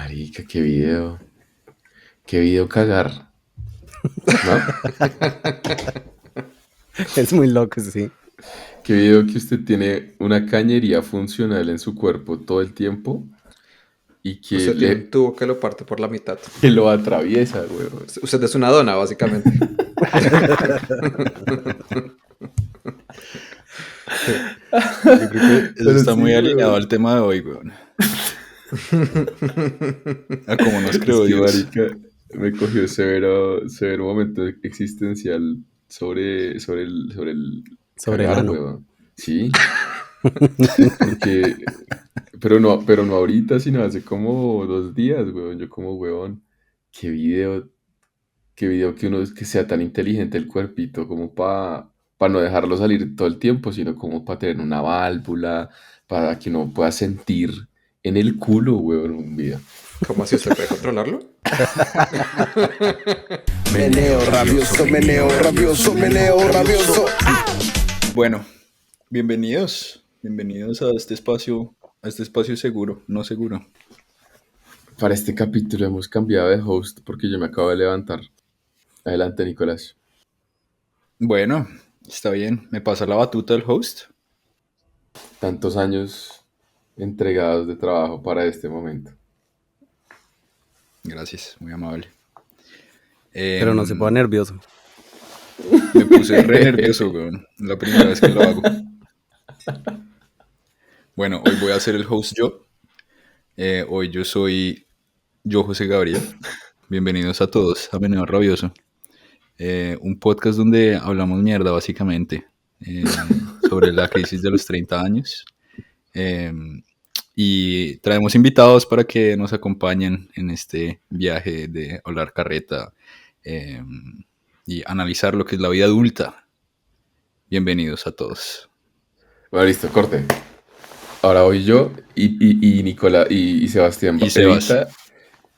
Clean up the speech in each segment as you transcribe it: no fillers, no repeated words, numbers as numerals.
Marica, qué video. Qué video cagar, ¿no? Es muy loco, sí. Qué video que usted tiene una cañería funcional en su cuerpo todo el tiempo y Usted tiene un tubo que lo parte por la mitad. que lo atraviesa, weón. Usted es una dona, básicamente. Yo creo que eso Pero está sí, muy weón. alineado al tema de hoy, weón. A cómo nos Es creó que, Dios. marica, me cogió severo momento existencial Sobre el cagar, ano. weón. Sí, porque, pero no ahorita, sino hace como 2 días, weón. Yo como, weón, qué video, qué video que uno que sea tan inteligente el cuerpito como para no dejarlo salir todo el tiempo, sino como para tener una válvula, para que uno pueda sentir en el culo, weón, un video. ¿Cómo así usted puede controlarlo? Meneo rabioso, meneo rabioso, meneo rabioso. Bueno, bienvenidos a este espacio seguro, no seguro. Para este capítulo hemos cambiado de host porque yo me acabo de levantar. Adelante, Nicolás. Bueno, está bien. ¿Me pasa la batuta del host? Tantos años entregados de trabajo para este momento. Gracias, muy amable. Pero no se pone nervioso. Me puse re nervioso, weón. La primera vez que lo hago. Bueno, hoy voy a ser el host yo. Hoy yo soy José Gabriel. Bienvenidos a todos a Meneo Rabioso. Un podcast donde hablamos mierda, básicamente. Sobre la crisis de los 30 años. Y traemos invitados para que nos acompañen en este viaje de hablar carreta y analizar lo que es la vida adulta. Bienvenidos a todos. Bueno, listo, corte. Ahora voy yo y Nicolás y Sebastián. Y Sebas.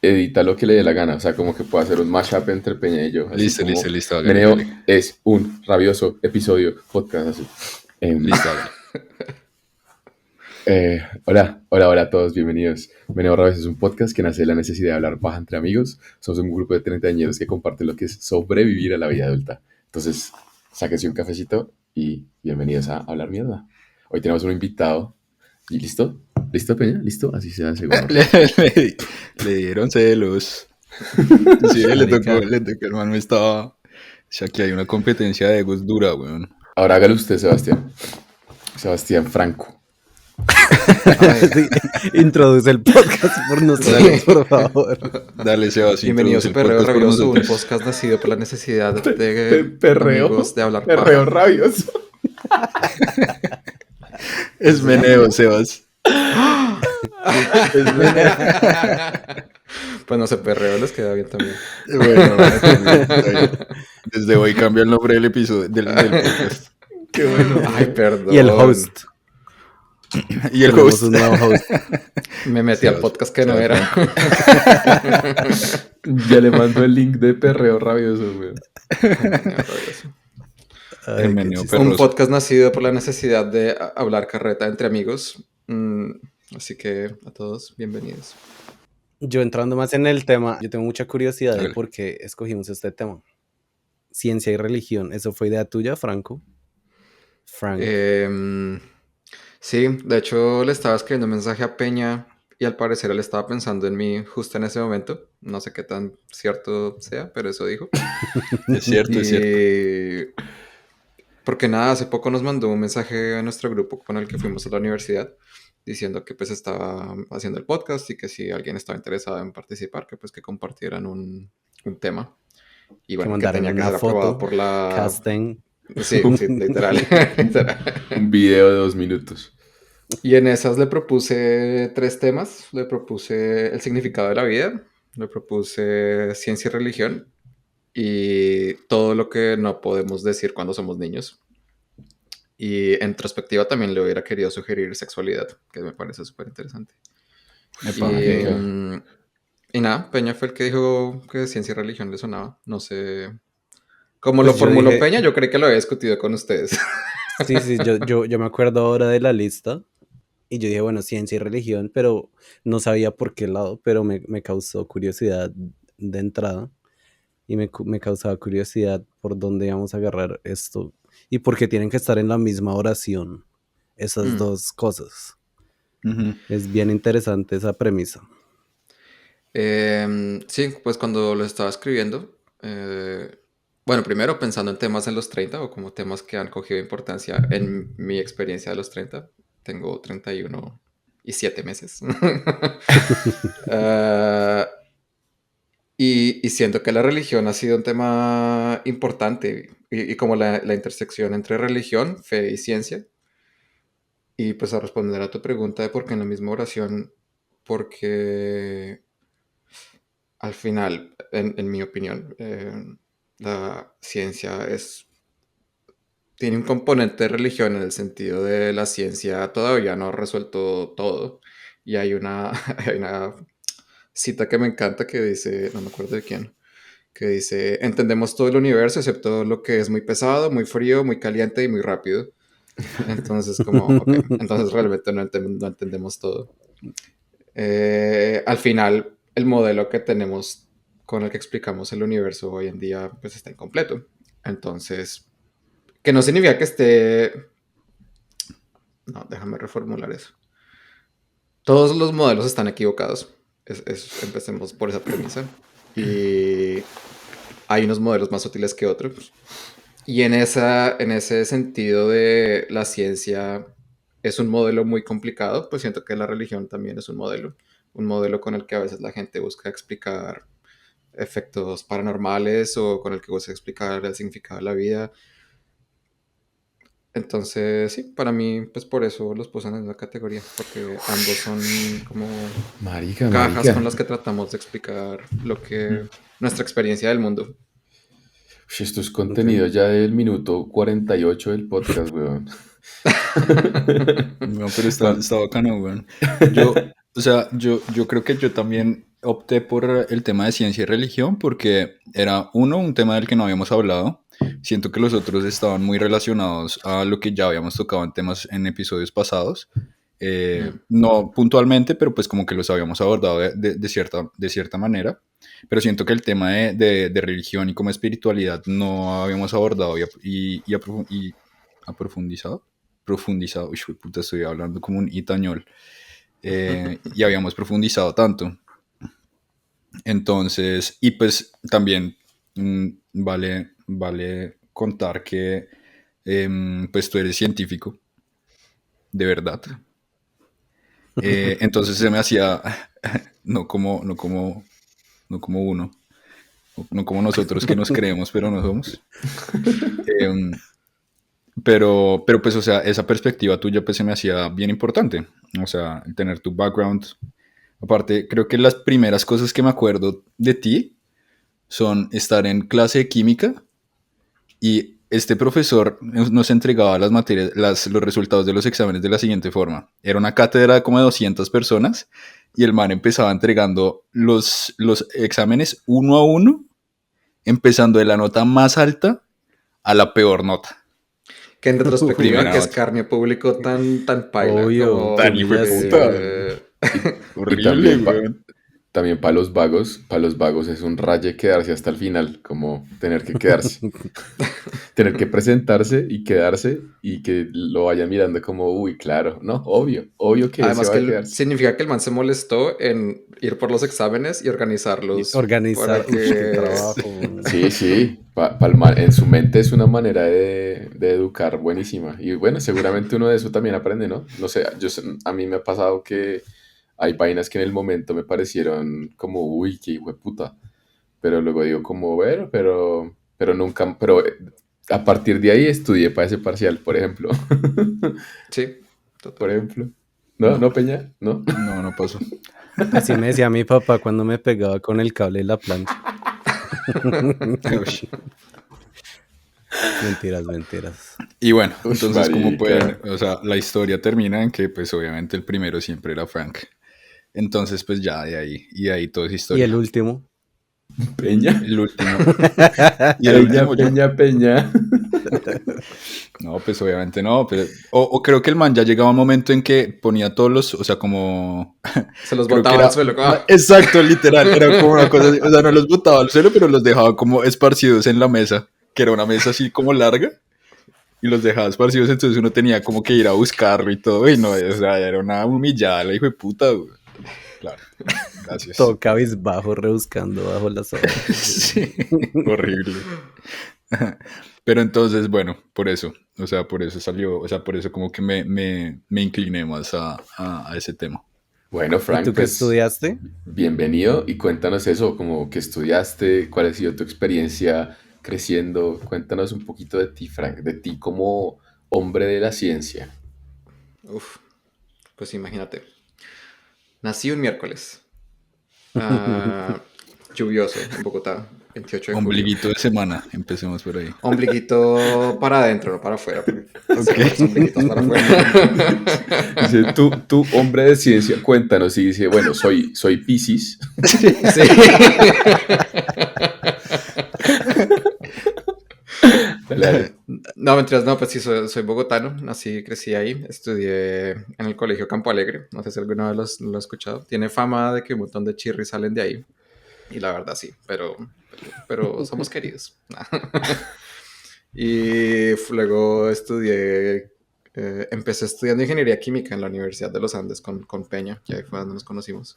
Edita lo que le dé la gana. O sea, como que pueda hacer un mashup entre Peña y yo. Así Listo, como listo. Hágale, Meneo hágale. es un rabioso episodio podcast así. Listo, hágale. Hola a todos, bienvenidos. Meneo Rabioso es un podcast que nace de la necesidad de hablar paja entre amigos. Somos un grupo de 30 añeros que comparten lo que es sobrevivir a la vida adulta. Entonces, sáquense un cafecito y bienvenidos a hablar mierda. Hoy tenemos un invitado. ¿Y listo? ¿Listo, Peña? ¿Listo? Así se hace. Le dieron celos. Sí, le tocó, hermano, me estaba... O sea, que hay una competencia de egos dura, weón. Ahora hágalo usted, Sebastián. Sebastián Franco. Sí, introduce el podcast por nosotros, por favor. Dale, Sebas. Bienvenidos a introduce el Perreo podcast por Rabioso, un nosotros. podcast nacido por la necesidad de Perreo. amigos de hablar Perreo paja. rabioso. Es meneo, Sebas. Es meneo. Pues no sé, perreo les queda bien también. Bueno, está bien. Desde hoy cambia el nombre del episodio, del podcast. Qué bueno. Ay, perdón. Y el host. Y el Tenemos host. un nuevo host. Me metí al podcast que no era. Ya le mando el link de Perreo rabioso, güey. Ay, El qué meneo chistoso. Un perroso. podcast nacido por la necesidad de hablar carreta entre amigos. Así que a todos, bienvenidos. Yo entrando más en el tema, yo tengo mucha curiosidad de Hágale. por qué escogimos este tema. Ciencia y religión. ¿Eso fue idea tuya, Franco? Frank. Sí, de hecho le estaba escribiendo un mensaje a Peña y al parecer él estaba pensando en mí justo en ese momento. No sé qué tan cierto sea, pero eso dijo. Es cierto, es cierto. Y porque nada, hace poco nos mandó un mensaje a nuestro grupo con el que fuimos a la universidad diciendo que pues estaba haciendo el podcast y que si alguien estaba interesado en participar, que pues que compartieran un tema. Y Que bueno, que mandaron tenía que una ser aprobado foto, por la... casting. Sí, literal. Un video de 2 minutos. Y en esas le propuse 3 temas. Le propuse el significado de la vida, le propuse ciencia y religión y todo lo que no podemos decir cuando somos niños. Y en retrospectiva también le hubiera querido sugerir sexualidad, que me parece súper interesante. Epa, Y nada, Peña fue el que dijo que ciencia y religión le sonaba. No sé. Como Pues lo yo formuló dije- Peña, yo creí que lo había discutido con ustedes. Sí, yo me acuerdo ahora de la lista Y yo dije, bueno, ciencia y religión, pero no sabía por qué lado, pero me causó curiosidad de entrada. Y me causaba curiosidad por dónde íbamos a agarrar esto. Y por qué tienen que estar en la misma oración esas dos cosas. Ujú. Es bien interesante esa premisa. Sí, pues cuando lo estaba escribiendo, bueno, primero pensando en temas en los 30 o como temas que han cogido importancia en mi experiencia de los 30. Tengo 31 y 7 meses. Ah, y siento que la religión ha sido un tema importante y como la intersección entre religión, fe y ciencia. Y pues a responder a tu pregunta de por qué en la misma oración, porque al final, en mi opinión, la ciencia tiene un componente de religión en el sentido de la ciencia todavía no ha resuelto todo. Y hay hay una cita que me encanta que dice, no me acuerdo de quién, que dice, entendemos todo el universo excepto lo que es muy pesado, muy frío, muy caliente y muy rápido. Entonces, como, ok, entonces realmente no entendemos todo. Al final, el modelo que tenemos con el que explicamos el universo hoy en día, pues está incompleto. Entonces, que no significa que esté... No, déjame reformular eso. Todos los modelos están equivocados. Empecemos por esa premisa. Y hay unos modelos más útiles que otros. Y en ese sentido de la ciencia es un modelo muy complicado, pues siento que la religión también es un modelo con el que a veces la gente busca explicar efectos paranormales o con el que busca explicar el significado de la vida. Entonces, sí, para mí, pues por eso los puse en la categoría, porque ambos son como Marica, cajas con marica. las que tratamos de explicar nuestra experiencia del mundo. Ush, esto es contenido ya del minuto 48 del podcast, weón. No, pero Cuan- está bacano, weón. Yo creo que yo también opté por el tema de ciencia y religión porque era un tema del que no habíamos hablado. Siento que los otros estaban muy relacionados a lo que ya habíamos tocado en temas en episodios pasados. No puntualmente, pero pues como que los habíamos abordado de cierta manera. Pero siento que el tema de religión y como espiritualidad no habíamos abordado y profundizado, uy, puta, estoy hablando como un itañol, y habíamos profundizado tanto. Entonces, y pues también vale contar que pues tú eres científico, de verdad. Entonces se me hacía, no como uno, no como nosotros que nos creemos, pero no somos. Em, pero pues, o sea, esa perspectiva tuya pues se me hacía bien importante. O sea, el tener tu background. Aparte, creo que las primeras cosas que me acuerdo de ti son estar en clase de química y este profesor nos entregaba las materias, los resultados de los exámenes de la siguiente forma. Era una cátedra de como de 200 personas y el man empezaba entregando los exámenes uno a uno, empezando de la nota más alta a la peor nota. Que en retrospectiva, Primera que nota. escarnio público tan paila. Obvio, Como, Tan hijo de puta. Y Horrible, también para los vagos es un raye quedarse hasta el final, como tener que quedarse. Tener que presentarse y quedarse y que lo vayan mirando como, uy, claro, no, obvio que se Además va que a quedarse. significa que el man se molestó en ir por los exámenes y organizarlos Organizar, para uy, qué que... trabajo. Sí, en su mente es una manera de educar buenísima. Y bueno, seguramente uno de eso también aprende, ¿no? No sé, a mí me ha pasado que hay vainas que en el momento me parecieron como, uy, qué hijo de puta. Pero luego digo como, bueno, pero nunca, pero a partir de ahí estudié para ese parcial, por ejemplo. Sí, Por total. ejemplo. No, no, Peña, no. No pasó. Así me decía mi papá cuando me pegaba con el cable de la plancha. Uy. Mentiras. Y bueno, Uy, entonces como marica. pueden, o sea, la historia termina en que pues obviamente el primero siempre era Frank. Entonces pues ya y de ahí todo es Y historia. el último. Peña. El último. Y el último yo. Peña. No, pues obviamente no, pero... O creo que el man ya llegaba un momento en que ponía todos los... O sea, como... Se los Creo que botaba era... al suelo. Exacto, literal. Era como una cosa así. O sea, no los botaba al suelo, pero los dejaba como esparcidos en la mesa. Que era una mesa así como larga. Y los dejaba esparcidos, entonces uno tenía como que ir a buscarlo y todo. Y no, o sea, era una humillada, la hijo de puta, güey. Claro, gracias. Todo cabizbajo, rebuscando bajo las hojas. Sí, horrible. Pero entonces, bueno, por eso, o sea, por eso salió, o sea, por eso como que me incliné más a ese tema. Bueno, ¿Y Frank, tú qué pues estudiaste? bienvenido y cuéntanos eso, como que estudiaste, cuál ha sido tu experiencia creciendo. Cuéntanos un poquito de ti, Frank, de ti como hombre de la ciencia. Uf, pues imagínate. Nací un miércoles. Ah, lluvioso en Bogotá, 28 de julio. Ombliguito de semana, empecemos por ahí. Ombliguito para adentro, no para afuera. Porque siempre los ombliguitos para afuera. Dice, tú, hombre de ciencia, cuéntanos. Y dice, bueno, soy Piscis. Sí. Dale, dale. No, mentiras, no, pues sí, soy bogotano, nací, crecí ahí, estudié en el colegio Campo Alegre, no sé si alguna vez lo he escuchado, tiene fama de que un montón de chirris salen de ahí, y la verdad sí, pero somos queridos. Y luego empecé estudiando ingeniería química en la Universidad de los Andes con Peña, que ahí fue donde nos conocimos,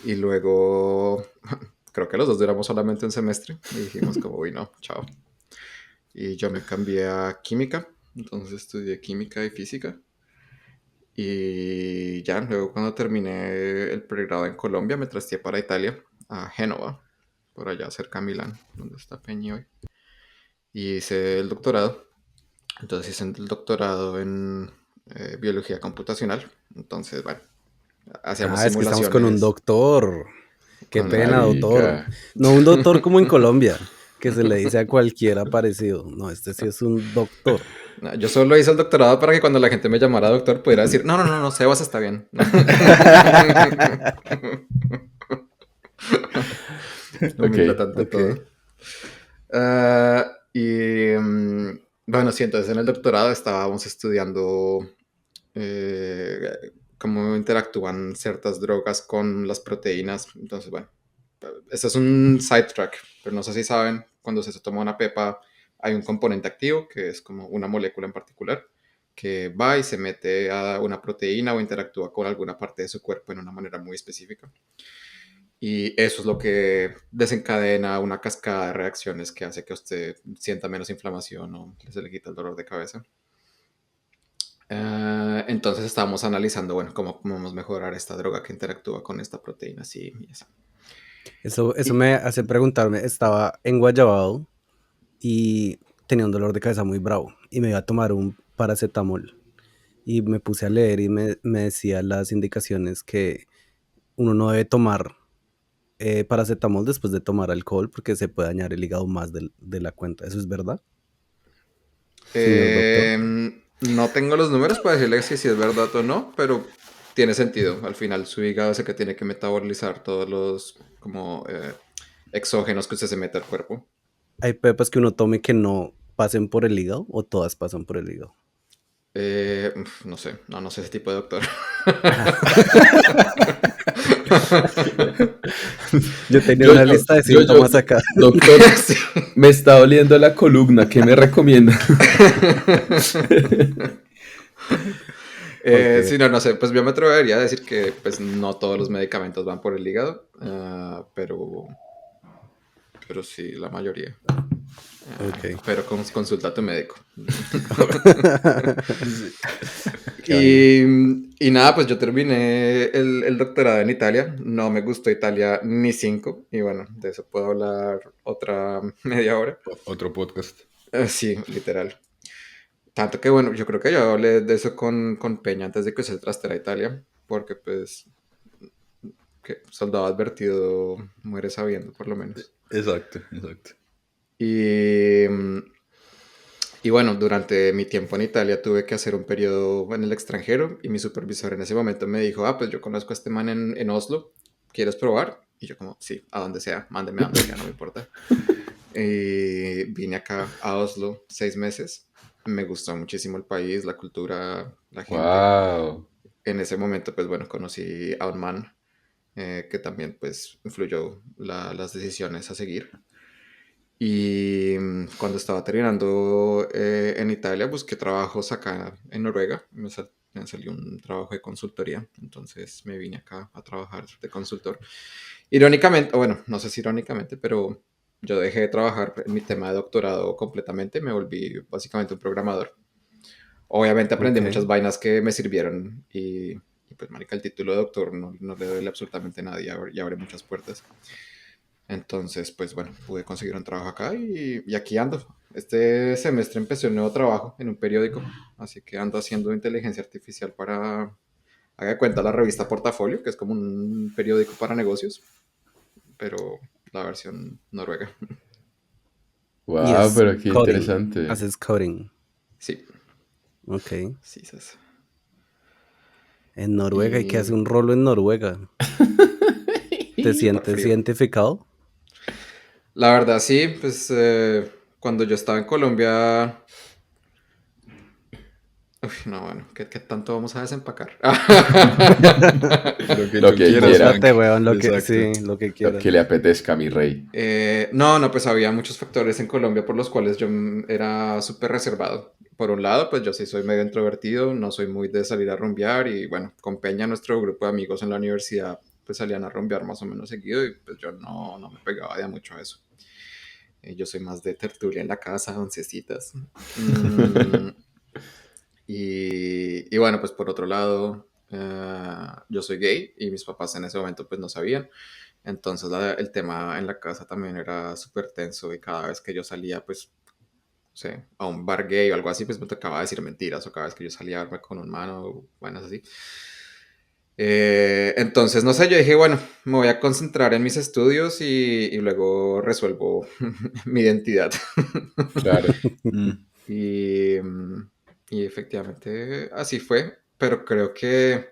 y luego creo que los dos duramos solamente un semestre, y dijimos como, uy, no, chao. Y yo me cambié a química, entonces estudié química y física. Y ya, luego cuando terminé el pregrado en Colombia, me trasteé para Italia, a Génova, por allá cerca de Milán, donde está Peñi hoy. Y hice el doctorado. Entonces hice el doctorado en biología computacional. Entonces, bueno, hacíamos Ah, es que estamos con un simulaciones doctor. Qué con pena, doctor. Marica. No un doctor como en Colombia, que se le dice a cualquiera parecido. No, este sí es un doctor. No, yo solo hice el doctorado para que cuando la gente me llamara doctor pudiera decir, no, Sebas está bien. Humildad Ok. ante Ok. todo. Bueno, sí, entonces en el doctorado estábamos estudiando cómo interactúan ciertas drogas con las proteínas. Entonces, bueno, este es un sidetrack, pero no sé si saben, cuando se toma una pepa hay un componente activo, que es como una molécula en particular, que va y se mete a una proteína o interactúa con alguna parte de su cuerpo en una manera muy específica. Y eso es lo que desencadena una cascada de reacciones que hace que usted sienta menos inflamación o se le quita el dolor de cabeza. Entonces estábamos analizando, bueno, cómo podemos mejorar esta droga que interactúa con esta proteína, así y así. Eso Y- me hace preguntarme, estaba en Guayabao y tenía un dolor de cabeza muy bravo y me iba a tomar un paracetamol y me puse a leer y me decía las indicaciones que uno no debe tomar paracetamol después de tomar alcohol porque se puede dañar el hígado más de la cuenta. ¿Eso es verdad, señor doctor? No tengo los números para decirle si es verdad o no, pero tiene sentido. Al final su hígado es el que tiene que metabolizar todos los como exógenos que usted se mete al cuerpo. ¿Hay pepas que uno tome que no pasen por el hígado o todas pasan por el hígado? No sé, no sé ese tipo de doctor. Yo tenía Yo, una lista de yo, síntomas acá. doctor, Sí. me está doliendo la columna, ¿qué me recomienda? Ok. Sí, no sé, pues yo me atrevería a decir que pues no todos los medicamentos van por el hígado, pero sí, la mayoría. Ok. Pero consulta a tu médico. Qué vaina. Y nada, pues yo terminé el doctorado en Italia. No me gustó Italia ni 5. Y bueno, de eso puedo hablar otra media hora. Otro podcast. Sí, literal. Tanto que bueno, yo creo que yo hablé de eso con Peña antes de que se trastera a Italia. Porque pues, que soldado advertido muere sabiendo, por lo menos. Exacto, exacto. Y, y bueno, durante mi tiempo en Italia tuve que hacer un periodo en el extranjero y mi supervisor en ese momento me dijo, pues yo conozco a este man en Oslo, ¿quieres probar? Y yo como, sí, a donde sea, mándeme a donde sea, no me importa. Y vine acá a Oslo 6 meses Me gustó muchísimo el país, la cultura, la gente. Wow. En ese momento, pues bueno, conocí a un man que también pues influyó las decisiones a seguir. Y cuando estaba terminando en Italia, busqué trabajos acá en Noruega. Me salió un trabajo de consultoría, entonces me vine acá a trabajar de consultor. Irónicamente, o bueno, no sé si irónicamente, pero yo dejé de trabajar en mi tema de doctorado completamente, me volví básicamente un programador. Obviamente aprendí Ok. muchas vainas que me sirvieron y pues, marica, el título de doctor no le duele absolutamente a nadie y abre muchas puertas. Entonces, pues bueno, pude conseguir un trabajo acá y aquí ando. Este semestre empecé un nuevo trabajo en un periódico, así que ando haciendo inteligencia artificial para, haga de cuenta, la revista Portafolio, que es como un periódico para negocios, pero la versión noruega. Y Wow, es pero qué coding. interesante. Haces coding. Sí, Ok. sí, es. En Noruega, ¿y qué hace Y un rolo en Noruega? ¿Te súper sientes frío. identificado? La verdad, sí, pues cuando yo estaba en Colombia. Uf, no, bueno, ¿qué tanto vamos a desempacar? Lo que Lo tú que quieras, quiera, Suéltate, Frank. weón, lo que, Exacto. sí, lo que lo quieras. que le apetezca, mi rey. No, pues había muchos factores en Colombia por los cuales yo era súper reservado. Por un lado, pues yo sí soy medio introvertido, no soy muy de salir a rumbear y bueno, con Peña, nuestro grupo de amigos en la universidad, pues salían a rumbear más o menos seguido y pues yo no me pegaba de mucho a eso. Yo soy más de tertulia en la casa, oncecitas. Mm, y bueno, pues por otro lado, yo soy gay y mis papás en ese momento pues no sabían. Entonces el tema en la casa también era súper tenso y cada vez que yo salía pues, no sé, a un bar gay o algo así, pues me tocaba decir mentiras o cada vez que yo salía a verme con un mano o vainas así. Entonces, no sé, yo dije, bueno, me voy a concentrar en mis estudios y luego resuelvo mi identidad. Claro. Mm. Y, y efectivamente así fue, pero creo que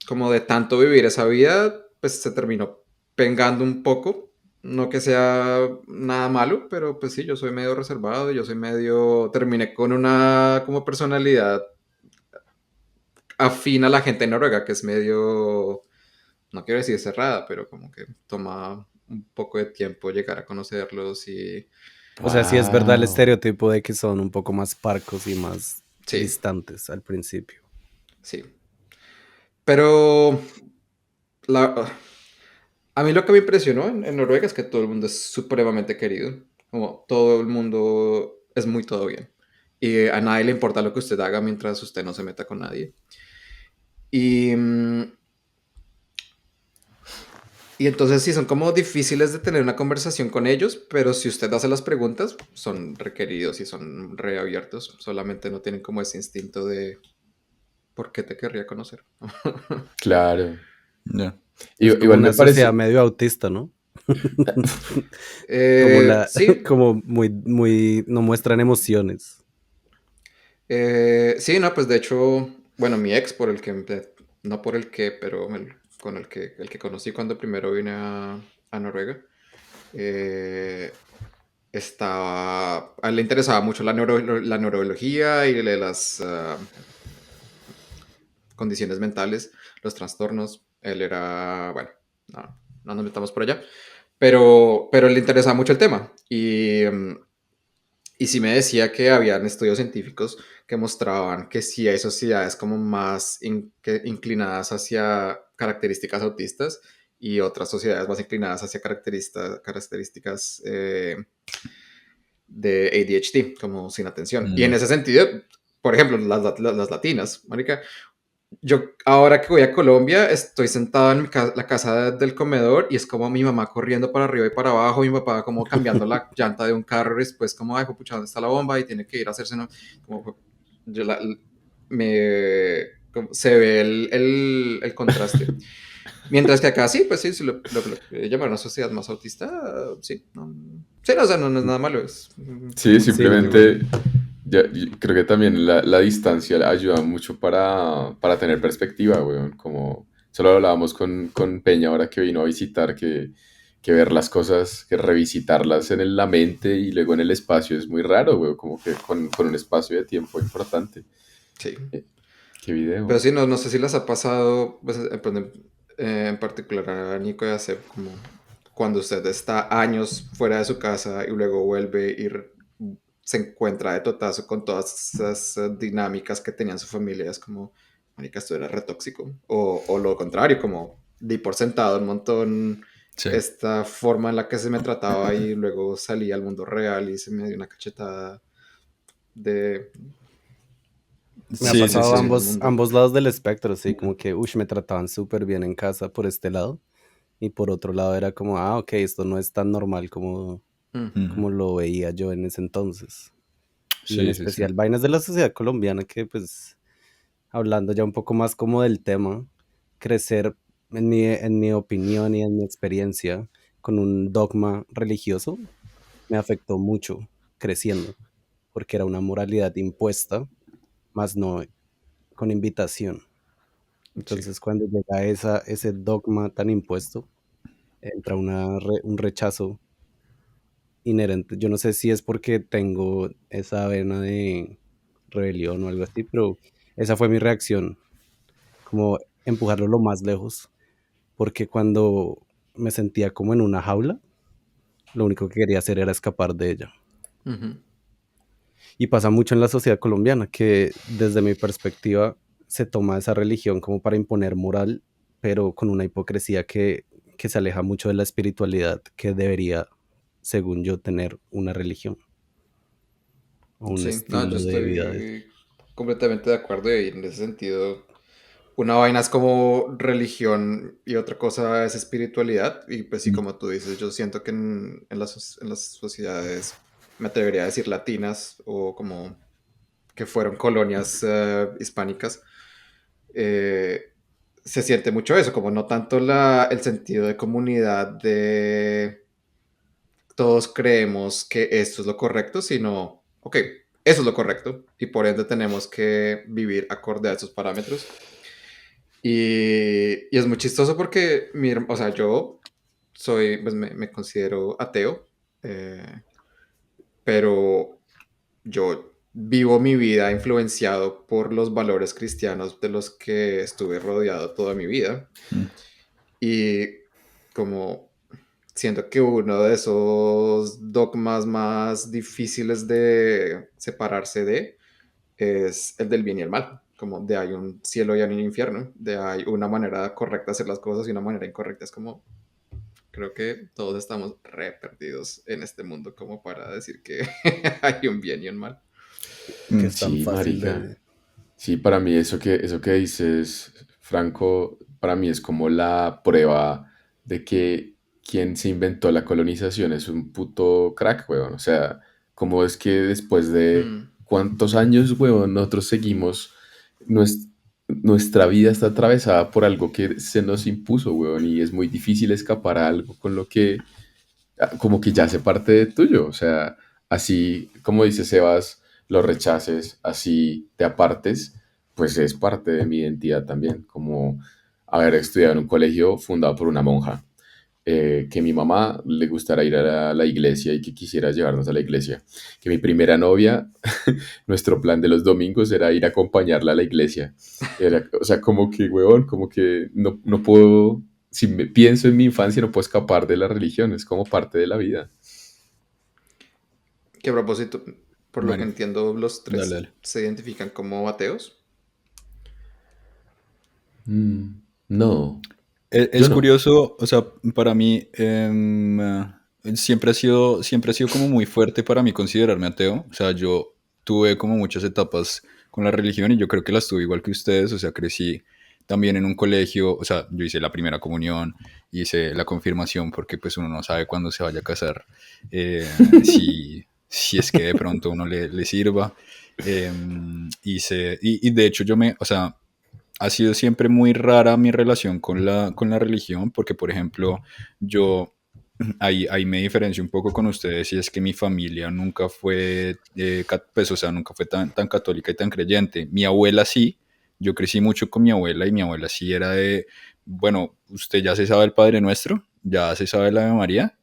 como de tanto vivir esa vida, pues se terminó pengando un poco. No que sea nada malo, pero pues sí, yo soy medio reservado, yo soy medio, terminé con una como personalidad afín a la gente en Noruega, que es medio, no quiero decir cerrada, pero como que toma un poco de tiempo llegar a conocerlos y O sea, sí es verdad el Wow. estereotipo de que son un poco más parcos y más sí, distantes al principio. sí. Pero la, a mí lo que me impresionó en Noruega es que todo el mundo es supremamente querido. Como todo el mundo es muy todo bien. Y a nadie le importa lo que usted haga mientras usted no se meta con nadie. Y, y entonces sí, son como difíciles de tener una conversación con ellos, pero si usted hace las preguntas, son requeridos y son reabiertos. Solamente no tienen como ese instinto de ¿por qué te querría conocer? Claro. Ya. Es como Igual me una sociedad parece. medio autista, ¿no? Como Sí, como muy, no muestran emociones. Sí, no, pues de hecho, bueno, mi ex, por el que, no por el que, pero con el que conocí cuando primero vine a Noruega, eh, a él le interesaba mucho la neurología y las condiciones mentales, los trastornos. Él era, bueno, no nos metamos por allá, pero le interesaba mucho el tema. Y sí me decía que habían estudios científicos que mostraban que sí hay sociedades como más inclinadas hacia características autistas y otras sociedades más inclinadas hacia características de ADHD, como sin atención. Y en Mm. ese sentido, por ejemplo, las latinas, marica, yo ahora que voy a Colombia estoy sentado en la casa del comedor y es como mi mamá corriendo para arriba y para abajo, mi papá como cambiando la llanta de un carro y después como, ay, pucha, ¿dónde está la bomba? Y tiene que ir a hacerse, como, yo se ve el contraste. Mientras que acá sí, pues sí, si lo llamar una sociedad más autista, sí, sí, no, o sea, no es nada malo, es Sí, Sí, simplemente yo creo que también la distancia ayuda mucho para tener perspectiva, weón. Como solo hablábamos con Peña ahora que vino a visitar, que que ver las cosas, que revisitarlas en la mente y luego en el espacio es muy raro, güey, como que con un espacio de tiempo importante. Sí. ¿Qué video? Pero sí, no sé si les ha pasado, pues, en particular a Nico y a Seb, como cuando usted está años fuera de su casa y luego vuelve y se encuentra de totazo con todas esas dinámicas que tenía en su familia. Es como, marica, esto era re tóxico. O lo contrario, como di por sentado un montón Sí. esta forma en la que se me trataba y luego salí al mundo real y se me dio una cachetada de Me ha Sí, sí, pasado situación sí. del mundo. ambos lados del espectro, sí, como que, me trataban súper bien en casa por este lado, y por otro lado era como, ok, esto no es tan normal como, Mm. como lo veía yo en ese entonces. Y en Sí, sí, sí. especial vainas de la sociedad colombiana que, pues, hablando ya un poco más como del tema, crecer, en mi opinión y en mi experiencia, con un dogma religioso, me afectó mucho creciendo, porque era una moralidad impuesta, más no con invitación. Sí. Entonces, cuando llega ese dogma tan impuesto, entra un rechazo inherente. Yo no sé si es porque tengo esa vena de rebelión o algo así, pero esa fue mi reacción, como empujarlo lo más lejos, porque cuando me sentía como en una jaula, lo único que quería hacer era escapar de ella. Ujú. Y pasa mucho en la sociedad colombiana, que desde mi perspectiva se toma esa religión como para imponer moral, pero con una hipocresía que se aleja mucho de la espiritualidad que debería, según yo, tener una religión o un Sí, no, yo estilo de vida. estoy completamente de acuerdo y en ese sentido, una vaina es como religión y otra cosa es espiritualidad y pues sí, como tú dices, yo siento que en las sociedades, me atrevería a decir latinas o como que fueron colonias hispánicas, eh, se siente mucho eso, como no tanto el sentido de comunidad de todos creemos que esto es lo correcto, sino, ok, eso es lo correcto y por ende tenemos que vivir acorde a esos parámetros. Y es muy chistoso porque, o sea, yo soy, pues me considero ateo, eh, pero yo vivo mi vida influenciado por los valores cristianos de los que estuve rodeado toda mi vida. Mm. Y como siento que uno de esos dogmas más difíciles de separarse de es el del bien y el mal. Como de hay un cielo y hay un infierno, de hay una manera correcta de hacer las cosas y una manera incorrecta. Es como, creo que todos estamos re perdidos en este mundo como para decir que hay un bien y un mal. Que es tan Sí, fácil marica. de... Sí, para mí eso que dices, Franco, para mí es como la prueba de que quien se inventó la colonización es un puto crack, weón. O sea, ¿cómo es que después de Mm, cuántos años, weón, nosotros seguimos, nuestra vida está atravesada por algo que se nos impuso, weón, y es muy difícil escapar a algo con lo que como que ya hace parte de tuyo. O sea, así como dice Sebas, lo rechaces, así te apartes, pues es parte de mi identidad también. Como haber estudiado en un colegio fundado por una monja, que mi mamá le gustara ir a la iglesia y que quisiera llevarnos a la iglesia. Que mi primera novia, nuestro plan de los domingos era ir a acompañarla a la iglesia. O sea, como que, huevón, como que no puedo, si me pienso en mi infancia, no puedo escapar de la religión, es como parte de la vida. que a propósito, por lo que Mario, entiendo, los dale, tres dale. se identifican como ateos. No, yo Es no. curioso, o sea, para mí siempre ha sido como muy fuerte para mí considerarme ateo. O sea, yo tuve como muchas etapas con la religión y yo creo que las tuve igual que ustedes. O sea, crecí también en un colegio, o sea, yo hice la primera comunión, hice la confirmación porque pues uno no sabe cuándo se vaya a casar, si es que de pronto uno le sirva. Y de hecho o sea, ha sido siempre muy rara mi relación con la religión, porque, por ejemplo, yo ahí me diferencio un poco con ustedes, y es que mi familia nunca fue, pues, o sea, nunca fue tan católica y tan creyente. Mi abuela sí, yo crecí mucho con mi abuela, y mi abuela sí era de, bueno, usted ya se sabe el Padre Nuestro, ya se sabe la Ave María.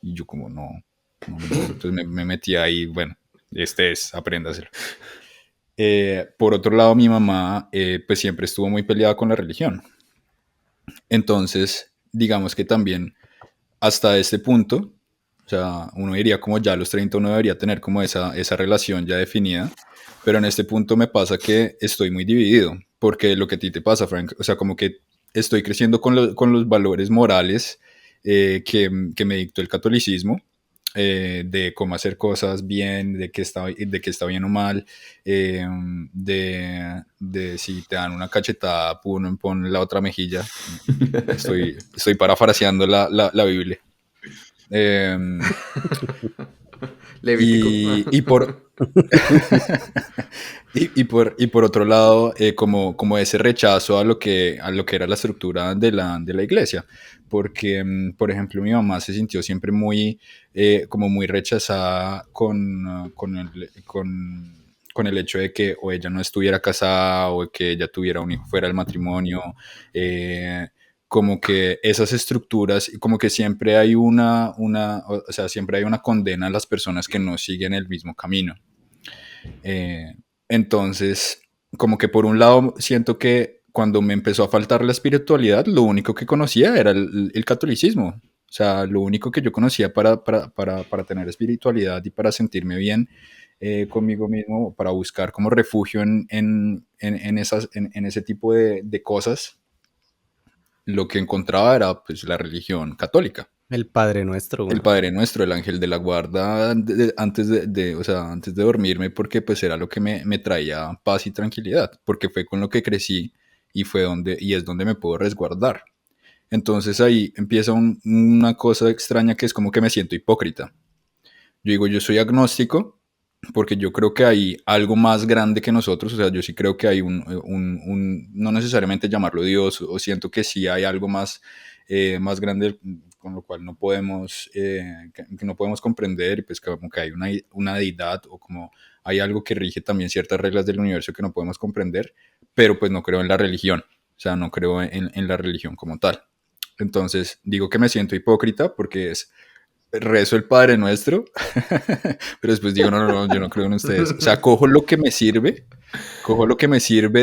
Y yo como, no, no me lo sé. Entonces me metí ahí, bueno, apréndaselo. Por otro lado, mi mamá pues siempre estuvo muy peleada con la religión. Entonces, digamos que también hasta este punto, o sea, uno diría como ya a los 30 uno debería tener como esa relación ya definida, pero en este punto me pasa que estoy muy dividido, porque lo que a ti te pasa, Frank, o sea, como que estoy creciendo con los valores morales que me dictó el catolicismo, de cómo hacer cosas bien, de que está bien o mal, eh, de si te dan una cachetada, pon la otra mejilla. Estoy parafraseando la Biblia. Eh, Levítico. y por, y por otro lado, como ese rechazo a lo que era la estructura de la iglesia. Porque, por ejemplo, mi mamá se sintió siempre como muy rechazada con el hecho de que o ella no estuviera casada o que ella tuviera un hijo fuera del matrimonio. Como que esas estructuras, como que siempre hay o sea, siempre hay una condena a las personas que no siguen el mismo camino. Eh, entonces, como que por un lado siento que cuando me empezó a faltar la espiritualidad, lo único que conocía era el catolicismo. O sea, lo único que yo conocía para tener espiritualidad y para sentirme bien conmigo mismo, para buscar como refugio en ese tipo de cosas, lo que encontraba era pues la religión católica. El Padre Nuestro, El weón. Padre Nuestro, el ángel de la guarda, o sea, antes de dormirme, porque pues era lo que me traía paz y tranquilidad, porque fue con lo que crecí y es donde me puedo resguardar. Entonces ahí empieza una cosa extraña que es como que me siento hipócrita. Yo digo, yo soy agnóstico porque yo creo que hay algo más grande que nosotros, o sea, yo sí creo que hay no necesariamente llamarlo Dios, o siento que sí hay algo más grande con lo cual no podemos, que no podemos comprender, pues como que hay una deidad o como hay algo que rige también ciertas reglas del universo que no podemos comprender, pero pues no creo en la religión, o sea, no creo en la religión como tal. Entonces digo que me siento hipócrita porque rezo el Padre Nuestro, pero después digo, no, no, no, yo no creo en ustedes. O sea, cojo lo que me sirve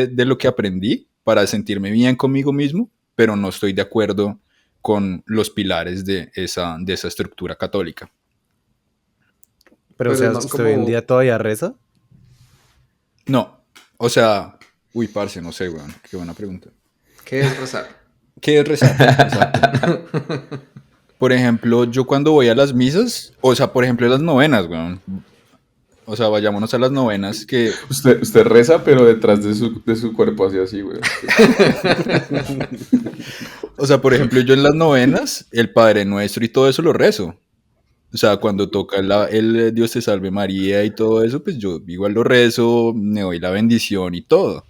de lo que aprendí para sentirme bien conmigo mismo, pero no estoy de acuerdo con los pilares de esa estructura católica. Pero, o Pero es sea, más ¿usted hoy en día como, todavía reza? No, o sea, uy, parce, no sé, weón, qué buena pregunta. ¿qué es rezar? ¿Qué es rezar? Exacto. Por ejemplo, yo cuando voy a las misas, o sea, por ejemplo, las novenas, weón. O sea, vayámonos a las novenas que Usted reza, pero detrás de su cuerpo así, güey. O sea, por ejemplo, yo en las novenas, el Padre Nuestro y todo eso lo rezo. O sea, cuando toca el Dios te salve María y todo eso, pues yo igual lo rezo, me doy la bendición y todo.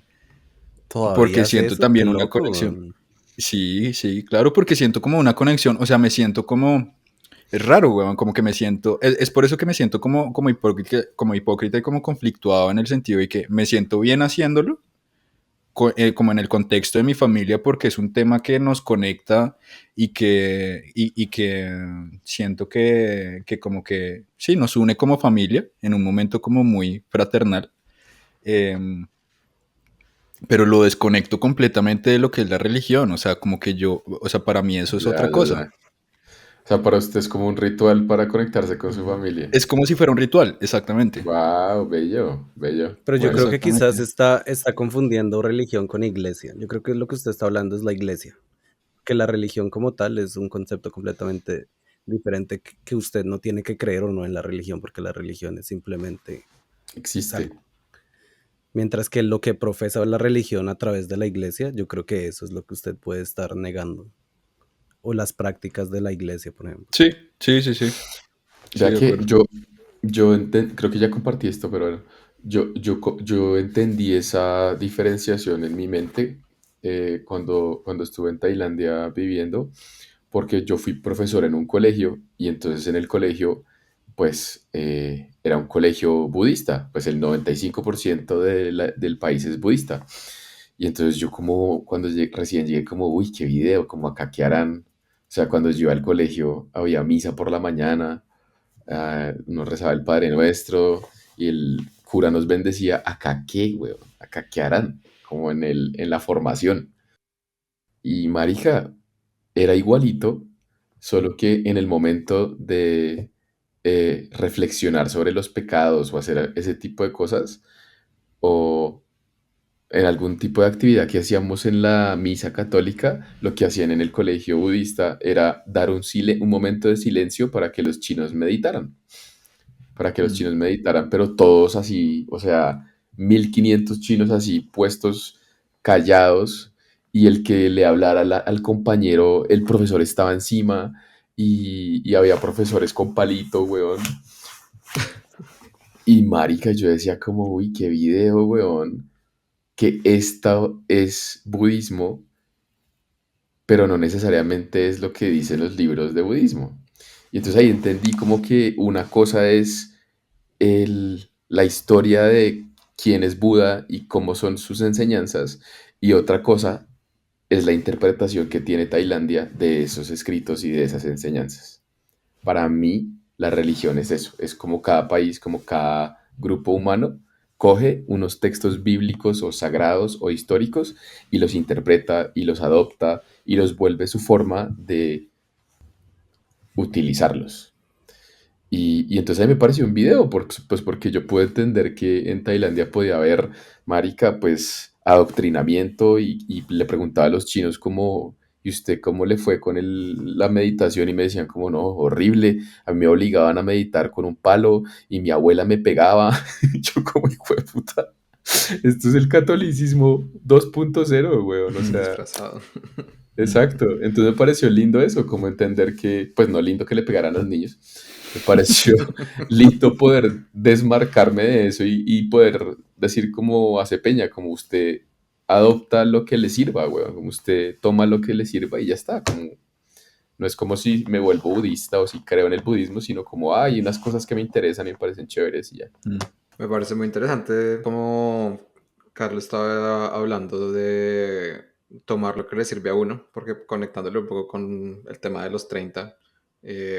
¿Todavía Porque hace siento eso? Qué también una loco, conexión. weón. Sí, sí, claro, porque siento como una conexión. O sea, me siento como. Es raro, weón, como que me siento. Es por eso que me siento como hipócrita y como conflictuado en el sentido de que me siento bien haciéndolo como en el contexto de mi familia, porque es un tema que nos conecta y que siento que como que, sí, nos une como familia en un momento como muy fraternal, eh, pero lo desconecto completamente de lo que es la religión, o sea, como que o sea, para mí eso es Ya, otra ya, cosa. ya. O sea, para usted es como un ritual para conectarse con su familia. Es como si fuera un ritual, exactamente. Wow, bello, bello. Pero yo creo Bueno, que quizás Exactamente. está confundiendo religión con iglesia. Yo creo que lo que usted está hablando es la iglesia. Que la religión como tal es un concepto completamente diferente que usted no tiene que creer o no en la religión, porque la religión es simplemente es existe. algo. Mientras que lo que profesa la religión a través de la iglesia, yo creo que eso es lo que usted puede estar negando. O las prácticas de la iglesia, por ejemplo. Sí, sí, sí, sí. Sí, Vea de que acuerdo. creo que ya compartí esto, pero bueno, yo entendí esa diferenciación en mi mente cuando estuve en Tailandia viviendo, porque yo fui profesor en un colegio y entonces en el colegio, pues era un colegio budista, pues el 95% del país es budista. Y entonces yo como cuando recién llegué como, uy, qué video, como acá qué harán O sea, cuando yo iba al colegio había misa por la mañana, uno rezaba el Padre Nuestro y el cura nos bendecía. ¿Acá qué, weón? ¿Acá qué harán? Como en la formación. Y marica, era igualito, solo que en el momento de reflexionar sobre los pecados o hacer ese tipo de cosas, o en algún tipo de actividad que hacíamos en la misa católica, lo que hacían en el colegio budista era dar un momento de silencio para que los chinos meditaran, pero todos así, o sea, 1500 chinos así puestos, callados, y el que le hablara al compañero, el profesor estaba encima, y había profesores con palito, weón. Y marica, yo decía como, uy, qué video, weón, que esto es budismo, pero no necesariamente es lo que dicen los libros de budismo. Y entonces ahí entendí como que una cosa es la historia de quién es Buda y cómo son sus enseñanzas, y otra cosa es la interpretación que tiene Tailandia de esos escritos y de esas enseñanzas. Para mí, la religión es eso, es como cada país, como cada grupo humano coge unos textos bíblicos o sagrados o históricos y los interpreta y los adopta y los vuelve su forma de utilizarlos. Y entonces ahí me pareció un video, pues porque yo puedo entender que en Tailandia podía haber, marica, pues adoctrinamiento, y le preguntaba a los chinos como, ¿y usted cómo le fue con la meditación? Y me decían como, no, horrible, a mí me obligaban a meditar con un palo y mi abuela me pegaba. Yo como, hijo de puta, esto es el catolicismo 2.0, weón, o sea... Disfrazado. Exacto, entonces me pareció lindo eso, como entender que, pues no lindo que le pegaran a los niños, me pareció lindo poder desmarcarme de eso y poder decir como hace Peña, como usted adopta lo que le sirva, weón, como usted toma lo que le sirva y ya está, como, no es como si me vuelvo budista o si creo en el budismo, sino como hay unas cosas que me interesan y me parecen chéveres y ya. Me parece muy interesante como Carlos estaba hablando de tomar lo que le sirve a uno, porque conectándolo un poco con el tema de los 30,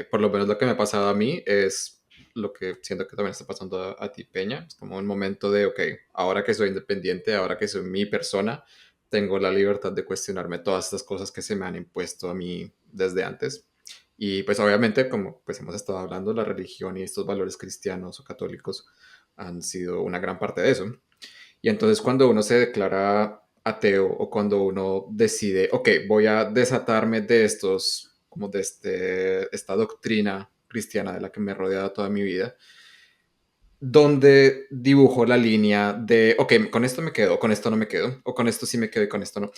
por lo menos lo que me ha pasado a mí es lo que siento que también está pasando a ti, Peña. Es como un momento de, ok, ahora que soy independiente, ahora que soy mi persona, tengo la libertad de cuestionarme todas estas cosas que se me han impuesto a mí desde antes. Y pues obviamente, como pues hemos estado hablando, la religión y estos valores cristianos o católicos han sido una gran parte de eso. Y entonces cuando uno se declara ateo o cuando uno decide, ok, voy a desatarme de estos, como de esta doctrina cristiana de la que me he rodeado toda mi vida, donde dibujo la línea de, ok, con esto me quedo, con esto no me quedo, o con esto sí me quedo y con esto no.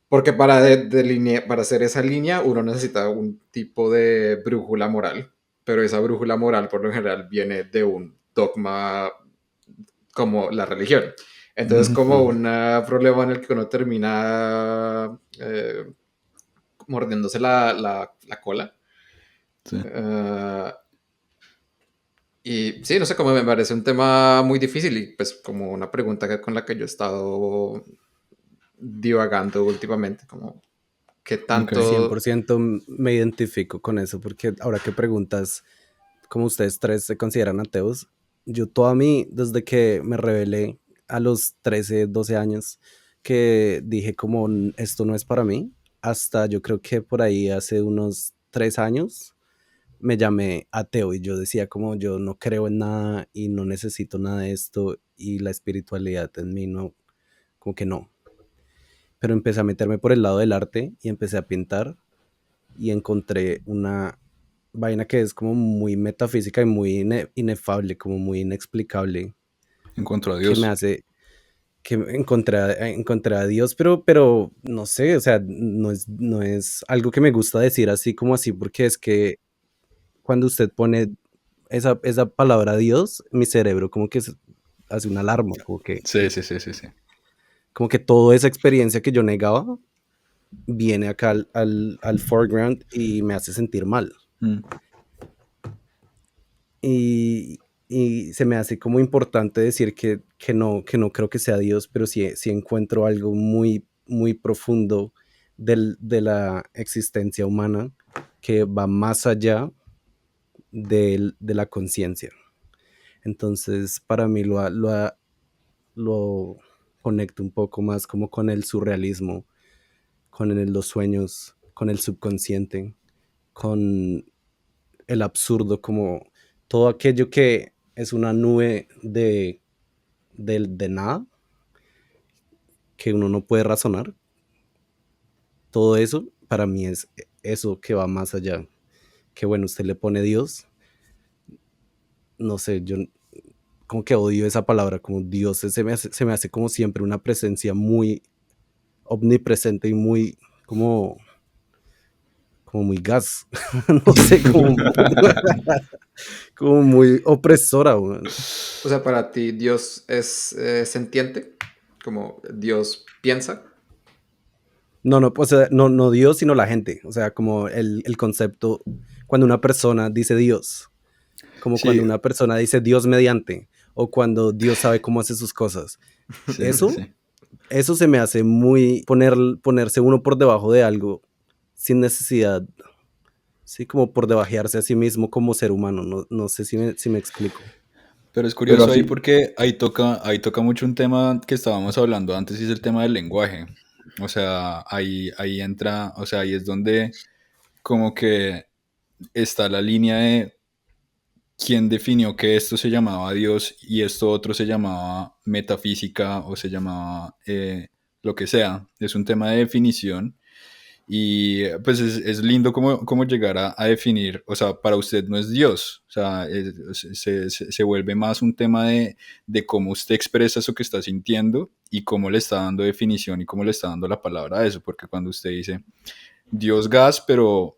Porque para hacer esa línea uno necesita un tipo de brújula moral, pero esa brújula moral por lo general viene de un dogma como la religión. Entonces, como un problema en el que uno termina mordiéndose la cola. Sí. Y sí, no sé, cómo me parece un tema muy difícil y pues como una pregunta con la que yo he estado divagando últimamente, como qué tanto... 100% me identifico con eso, porque ahora que preguntas cómo ustedes tres se consideran ateos, yo toda mí, desde que me rebelé a los 13, 12 años, que dije como esto no es para mí, hasta yo creo que por ahí hace unos 3 años me llamé ateo y yo decía como yo no creo en nada y no necesito nada de esto y la espiritualidad en mí no, como que no. Pero empecé a meterme por el lado del arte y empecé a pintar y encontré una vaina que es como muy metafísica y muy inefable, como muy inexplicable, Encontró a que me Dios. hace que encontré a Dios, pero no sé, o sea, no es algo que me gusta decir así como así, porque es que cuando usted pone esa palabra Dios, mi cerebro como que hace una alarma, Sí, sí, sí, sí, sí. como que toda esa experiencia que yo negaba viene acá al foreground y me hace sentir mal. Mm. Y se me hace como importante decir que no creo que sea Dios, pero sí encuentro algo muy, muy profundo de la existencia humana que va más allá de la conciencia. Entonces, para mí lo conecto un poco más como con el surrealismo, con los sueños, con el subconsciente, con el absurdo, como todo aquello que es una nube de nada, que uno no puede razonar. Todo eso para mí es eso que va más allá. Que bueno, usted le pone Dios, no sé, yo como que odio esa palabra, como Dios, se me hace como siempre una presencia muy omnipresente y muy como, como muy gas, no sé, como, como muy opresora, weón. O sea, para ti Dios es sentiente, como Dios piensa. No, no, pues no Dios, sino la gente, o sea, como el concepto, cuando una persona dice Dios, como cuando Sí, una persona dice Dios mediante, o cuando Dios sabe cómo hace sus cosas. sí, sí, Eso, sí. eso se me hace muy ponerse uno por debajo de algo sin necesidad, sí, como por debajearse a sí mismo como ser humano. No, no sé si me explico. Pero es Pero curioso ahí así, porque ahí toca mucho un tema que estábamos hablando antes y es el tema del lenguaje. O sea, ahí entra, o sea, ahí es donde como que está la línea de quién definió que esto se llamaba Dios y esto otro se llamaba metafísica o se llamaba lo que sea. Es un tema de definición y pues es lindo como llegar a definir, o sea, para usted no es Dios, o sea, se vuelve más un tema de cómo usted expresa eso que está sintiendo y cómo le está dando definición y cómo le está dando la palabra a eso, porque cuando usted dice Dios gas, pero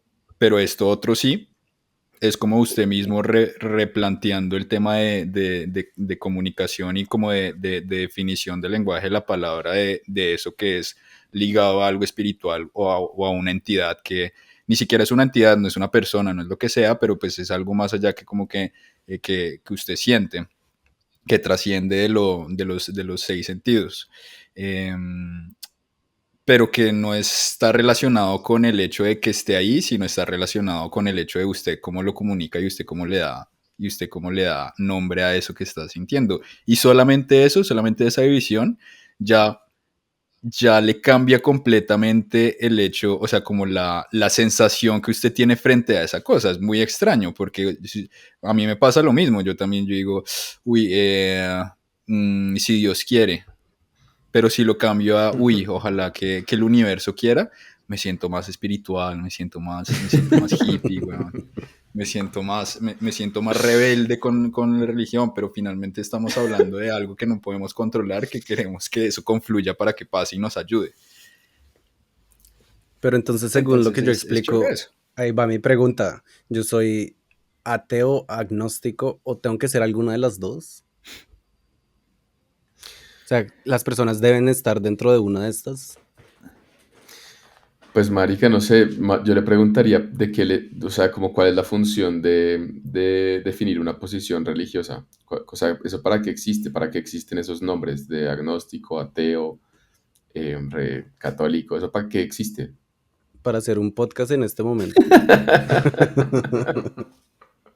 esto otro sí, es como usted mismo replanteando el tema de comunicación y como de definición del lenguaje de la palabra de eso que es ligado a algo espiritual o a una entidad que ni siquiera es una entidad, no es una persona, no es lo que sea, pero pues es algo más allá que como que usted siente, que trasciende de los seis sentidos. Pero que no está relacionado con el hecho de que esté ahí, sino está relacionado con el hecho de usted cómo lo comunica y usted cómo le da nombre a eso que está sintiendo. Y solamente eso, solamente esa división, ya le cambia completamente el hecho, o sea, como la sensación que usted tiene frente a esa cosa. Es muy extraño porque a mí me pasa lo mismo. Yo digo, uy, si Dios quiere, pero si lo cambio a, uy, ojalá que el universo quiera, me siento más espiritual, me siento más hippie, weón. Me siento más rebelde con la religión, pero finalmente estamos hablando de algo que no podemos controlar, que queremos que eso confluya para que pase y nos ayude. Pero entonces, según lo que Entonces yo es chévere explico, eso. ahí va mi pregunta. ¿Yo soy ateo, agnóstico o tengo que ser alguna de las dos? O sea, ¿las personas deben estar dentro de una de estas? pues marica, no sé, yo le preguntaría de qué o sea, como cuál es la función de definir una posición religiosa. O sea, eso para qué existe, para qué existen esos nombres de agnóstico, ateo, católico, eso para qué existe. Para hacer un podcast en este momento.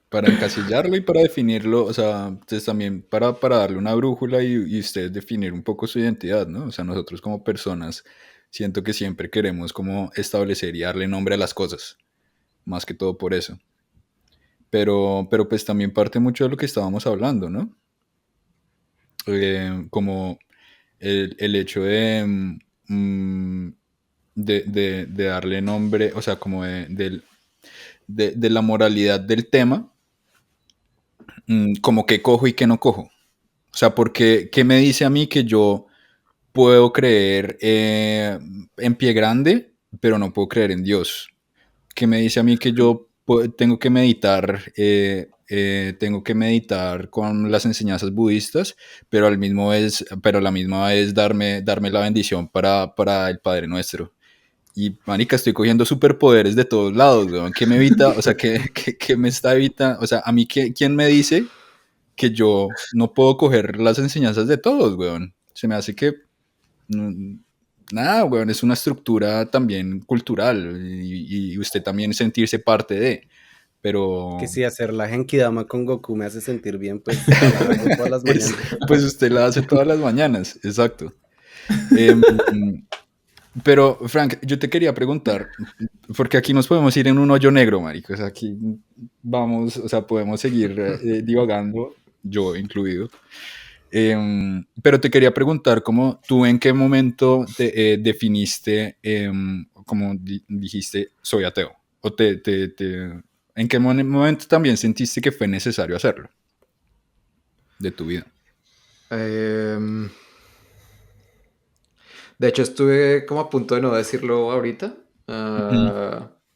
Para encasillarlo y para definirlo, o sea, entonces también para darle una brújula y usted definir un poco su identidad, ¿no? O sea, nosotros como personas siento que siempre queremos como establecer y darle nombre a las cosas, más que todo por eso. Pero pues también parte mucho de lo que estábamos hablando, ¿no? Como el hecho mm, de darle nombre, o sea, como de la moralidad del tema, como que cojo y que no cojo. O sea, porque ¿qué me dice a mí que yo puedo creer en pie grande, pero no puedo creer en Dios? ¿Qué me dice a mí que yo tengo que meditar con las enseñanzas budistas, pero a la misma vez darme la bendición para el Padre Nuestro? Y, manica, estoy cogiendo superpoderes de todos lados, weón. ¿Qué me evita? O sea, ¿qué me está evitando? O sea, a mí, ¿quién me dice que yo no puedo coger las enseñanzas de todos, weón? Se me hace que, mm, nada, weón, es una estructura también cultural y usted también sentirse parte de, pero Que si hacer la Genkidama con Goku me hace sentir bien, pues la hago todas las mañanas. pues usted la hace todas las mañanas, exacto. Em, pero, Frank, yo te quería preguntar, porque aquí nos podemos ir en un hoyo negro, marico, o sea, aquí vamos, o sea, podemos seguir divagando, yo incluido. Pero te quería preguntar, ¿cómo tú en qué momento te definiste, como dijiste, soy ateo? ¿O en qué momento también sentiste que fue necesario hacerlo de tu vida? Em, de hecho, estuve como a punto de no decirlo ahorita,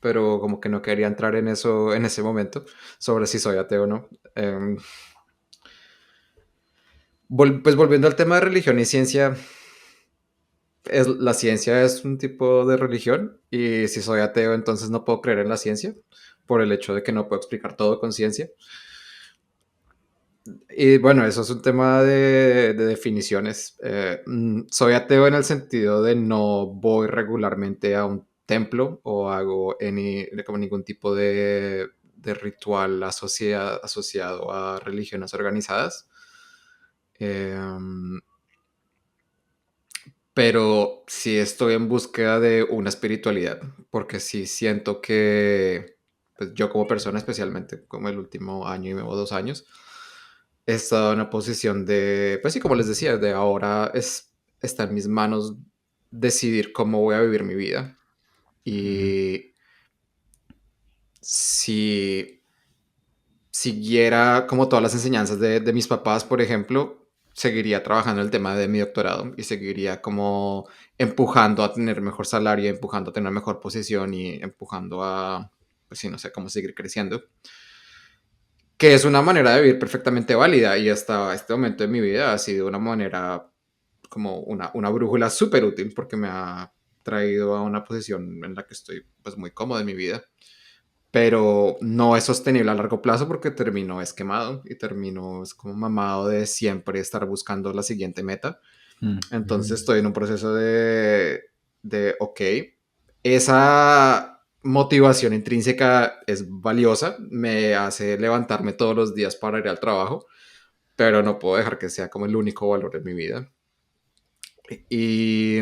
pero como que no quería entrar en eso en ese momento, sobre si soy ateo o no. Pues volviendo al tema de religión y ciencia, la ciencia es un tipo de religión y si soy ateo entonces no puedo creer en la ciencia por el hecho de que no puedo explicar todo con ciencia. Y bueno, eso es un tema de definiciones. Soy ateo en el sentido de no voy regularmente a un templo o hago como ningún tipo de ritual asociado a religiones organizadas. Em, pero sí estoy en búsqueda de una espiritualidad, porque sí siento que pues, yo como persona, especialmente como el último año y medio, 2 años, he estado en una posición de, pues sí, como les decía, de ahora está en mis manos decidir cómo voy a vivir mi vida. Y si siguiera como todas las enseñanzas de mis papás, por ejemplo, seguiría trabajando en el tema de mi doctorado y seguiría como empujando a tener mejor salario, empujando a tener mejor posición y empujando a, pues sí, no sé, cómo seguir creciendo. Que es una manera de vivir perfectamente válida y hasta este momento de mi vida ha sido una manera como una brújula súper útil porque me ha traído a una posición en la que estoy pues muy cómodo en mi vida, pero no es sostenible a largo plazo porque termino esquemado y termino es como mamado de siempre estar buscando la siguiente meta. Mm. Entonces estoy en un proceso ok, esa motivación intrínseca es valiosa, me hace levantarme todos los días para ir al trabajo, pero no puedo dejar que sea como el único valor en mi vida. Y,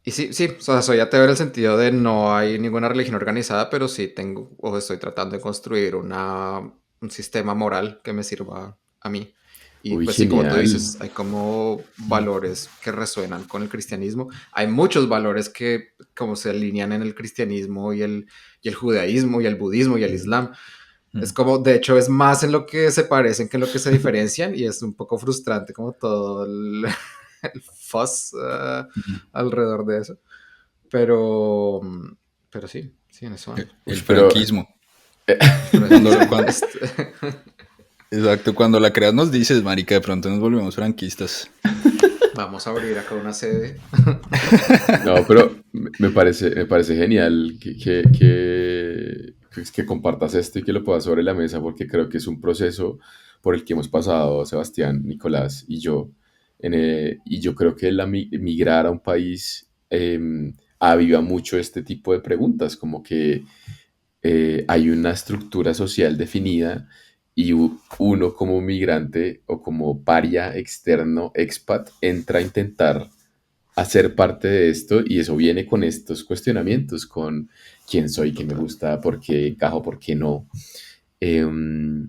y sí, sí, o sea, soy ateo en el sentido de no hay ninguna religión organizada, pero sí tengo o estoy tratando de construir un sistema moral que me sirva a mí. Y Uy, pues sí, como tú genial. dices, hay como valores que resuenan con el cristianismo. Hay muchos valores que como se alinean en el cristianismo y el judaísmo y el budismo y el islam. Es Mm. como, de hecho, es más en lo que se parecen que en lo que se diferencian y es un poco frustrante como todo el fuss Mm. alrededor de eso. Pero, pero sí, sí, en eso ando. El Ush, pero franquismo. Franquismo. Exacto, cuando la creas nos dices, marica, de pronto nos volvemos franquistas. Vamos a abrir acá una sede. no, pero me parece genial que compartas esto y que lo puedas sobre la mesa, porque creo que es un proceso por el que hemos pasado Sebastián, Nicolás y yo. Y yo creo que migrar a un país aviva mucho este tipo de preguntas, como que hay una estructura social definida y uno como migrante o como paria externo, expat, entra a intentar hacer parte de esto y eso viene con estos cuestionamientos, con quién soy, qué me gusta, por qué encajo, por qué no. Em,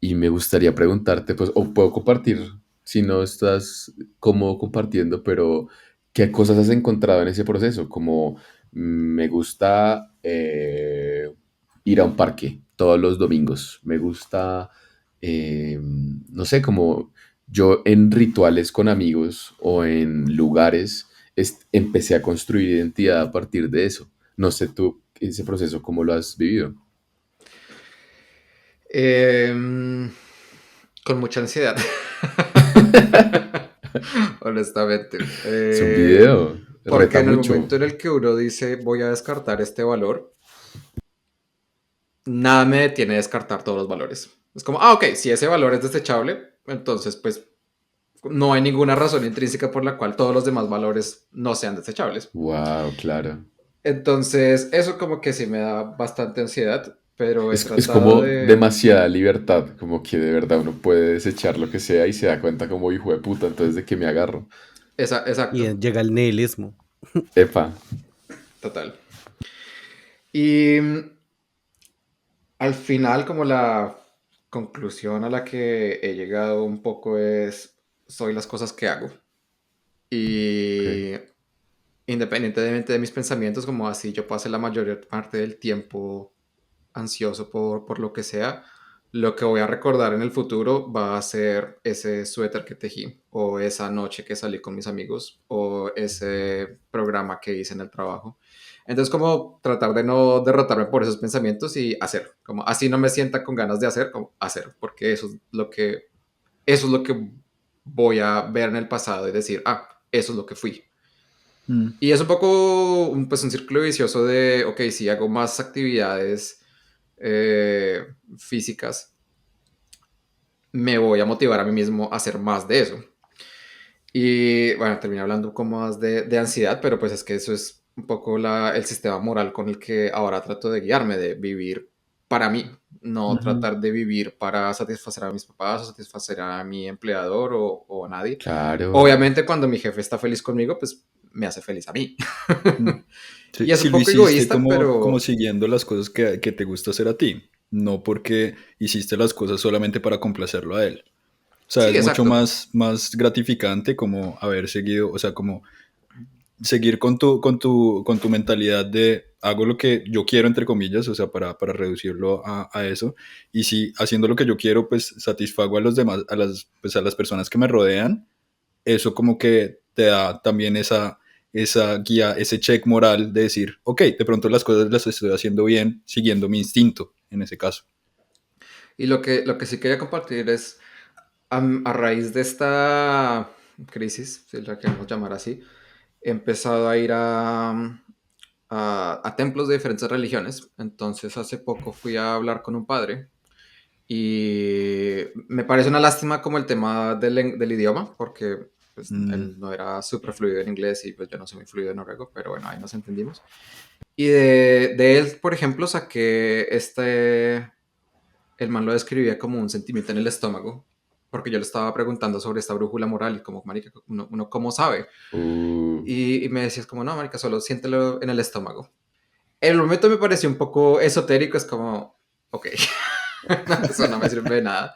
y me gustaría preguntarte, pues, o puedo compartir, si no estás cómodo compartiendo, pero ¿qué cosas has encontrado en ese proceso? Como me gusta ir a un parque todos los domingos, me gusta, no sé, como yo en rituales con amigos o en lugares empecé a construir identidad a partir de eso. No sé tú ese proceso, ¿cómo lo has vivido? Con mucha ansiedad. Honestamente. Es un video, Porque reta en el mucho. momento en el que uno dice voy a descartar este valor, nada me detiene a descartar todos los valores. Es como, ok, si ese valor es desechable, entonces pues no hay ninguna razón intrínseca por la cual todos los demás valores no sean desechables. Wow, claro. Entonces, eso como que sí me da bastante ansiedad, pero he Es tratado como de... demasiada libertad, como que de verdad uno puede desechar lo que sea y se da cuenta como hijo de puta, entonces de qué me agarro. Exacto, Llega el nihilismo. Epa, total. Y al final, como la conclusión a la que he llegado un poco es, soy las cosas que hago. ok, Y independientemente de mis pensamientos, como así yo pase la mayor parte del tiempo ansioso por lo que sea, lo que voy a recordar en el futuro va a ser ese suéter que tejí, o esa noche que salí con mis amigos, o ese programa que hice en el trabajo. Entonces, como tratar de no derrotarme por esos pensamientos y hacer, como así no me sienta con ganas de hacer, como hacer, porque eso es lo que voy a ver en el pasado y decir, ah, eso es lo que fui. Mm. Y es un poco pues un círculo vicioso de, ok, si hago más actividades físicas, me voy a motivar a mí mismo a hacer más de eso. Y bueno, terminé hablando como más de ansiedad, pero pues es que eso es un poco el sistema moral con el que ahora trato de guiarme, de vivir para mí, no Ujú. tratar de vivir para satisfacer a mis papás o satisfacer a mi empleador o a nadie. claro. Obviamente cuando mi jefe está feliz conmigo, pues me hace feliz a mí. Mm. Sí, Y es si un lo poco hiciste egoísta, como pero siguiendo las cosas que te gusta hacer a ti, no porque hiciste las cosas solamente para complacerlo a él. O sea, sí, es mucho exacto. más gratificante como haber seguido, o sea, como seguir con tu mentalidad de hago lo que yo quiero, entre comillas, o sea, para reducirlo a eso. Y si haciendo lo que yo quiero, pues satisfago a los demás, pues, a las personas que me rodean, eso como que te da también esa guía, ese check moral de decir, ok, de pronto las cosas las estoy haciendo bien, siguiendo mi instinto en ese caso. Y lo que sí quería compartir es, a raíz de esta crisis, si la queremos llamar así, he empezado a ir a templos de diferentes religiones. Entonces, hace poco fui a hablar con un padre y me parece una lástima como el tema del idioma, porque pues, Mm, él no era súper fluido en inglés y pues yo no soy muy fluido en noruego, pero bueno, ahí nos entendimos. Y de él, por ejemplo, saqué el man lo describía como un sentimiento en el estómago, porque yo le estaba preguntando sobre esta brújula moral y como, marica, uno ¿cómo sabe? Uh, Y me decías como, no, marica, solo siéntelo en el estómago. El momento me pareció un poco esotérico, es como, ok, eso no me sirve de nada. ajá.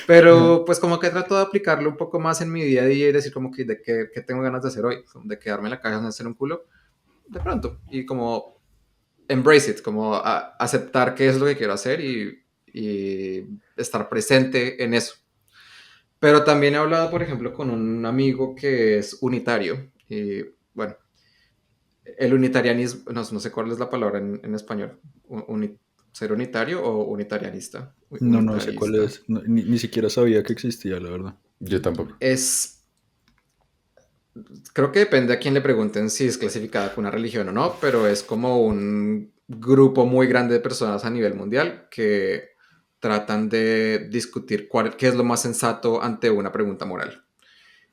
Pero pues como que trato de aplicarlo un poco más en mi día a día y decir como que de qué tengo ganas de hacer hoy, de quedarme en la casa de hacer un culo, de pronto. Y como embrace it, como aceptar qué es lo que quiero hacer y estar presente en eso. Pero también he hablado, por ejemplo, con un amigo que es unitario. Y bueno, el unitarianismo, no sé cuál es la palabra en español. ¿Ser unitario o unitarianista? No sé cuál Unitarista. es, ni siquiera sabía que existía, la verdad. yo tampoco. Es, creo que depende a quién le pregunten si es clasificada como una religión o no, pero es como un grupo muy grande de personas a nivel mundial que tratan de discutir qué es lo más sensato ante una pregunta moral.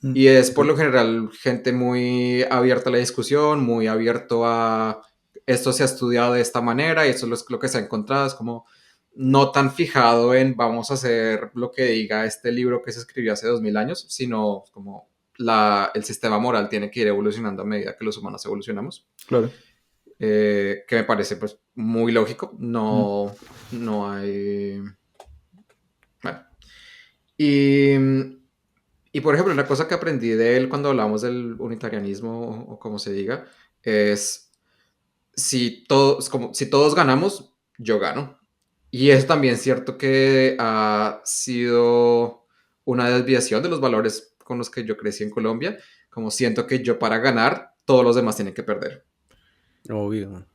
Mm, Y es por ok. lo general gente muy abierta a la discusión, muy abierto a esto se ha estudiado de esta manera y esto es lo que se ha encontrado. Es como no tan fijado en vamos a hacer lo que diga este libro que se escribió hace 2000 años, sino como el sistema moral tiene que ir evolucionando a medida que los humanos evolucionamos. Claro. Que me parece pues muy lógico. Mm, No hay... Bueno. Y por ejemplo, una cosa que aprendí de él cuando hablamos del unitarianismo o como se diga, es si todos ganamos, yo gano. Y es también cierto que ha sido una desviación de los valores con los que yo crecí en Colombia, como siento que yo para ganar, todos los demás tienen que perder. Obvio.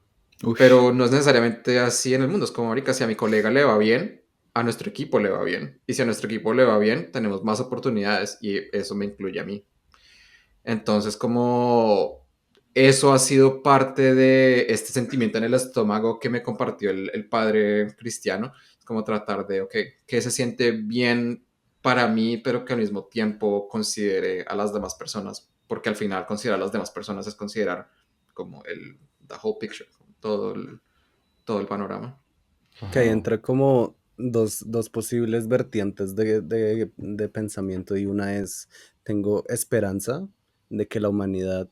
ush, Pero no es necesariamente así en el mundo. Es como, ahorita, si a mi colega le va bien, a nuestro equipo le va bien. Y si a nuestro equipo le va bien, tenemos más oportunidades y eso me incluye a mí. Entonces, como eso ha sido parte de este sentimiento en el estómago que me compartió el padre cristiano, es como tratar de, ok, ¿qué se siente bien para mí, pero que al mismo tiempo considere a las demás personas, porque al final considerar a las demás personas es considerar como the whole picture, todo el panorama. Que ahí Ajá. entra como dos posibles vertientes de pensamiento y una es, tengo esperanza de que la humanidad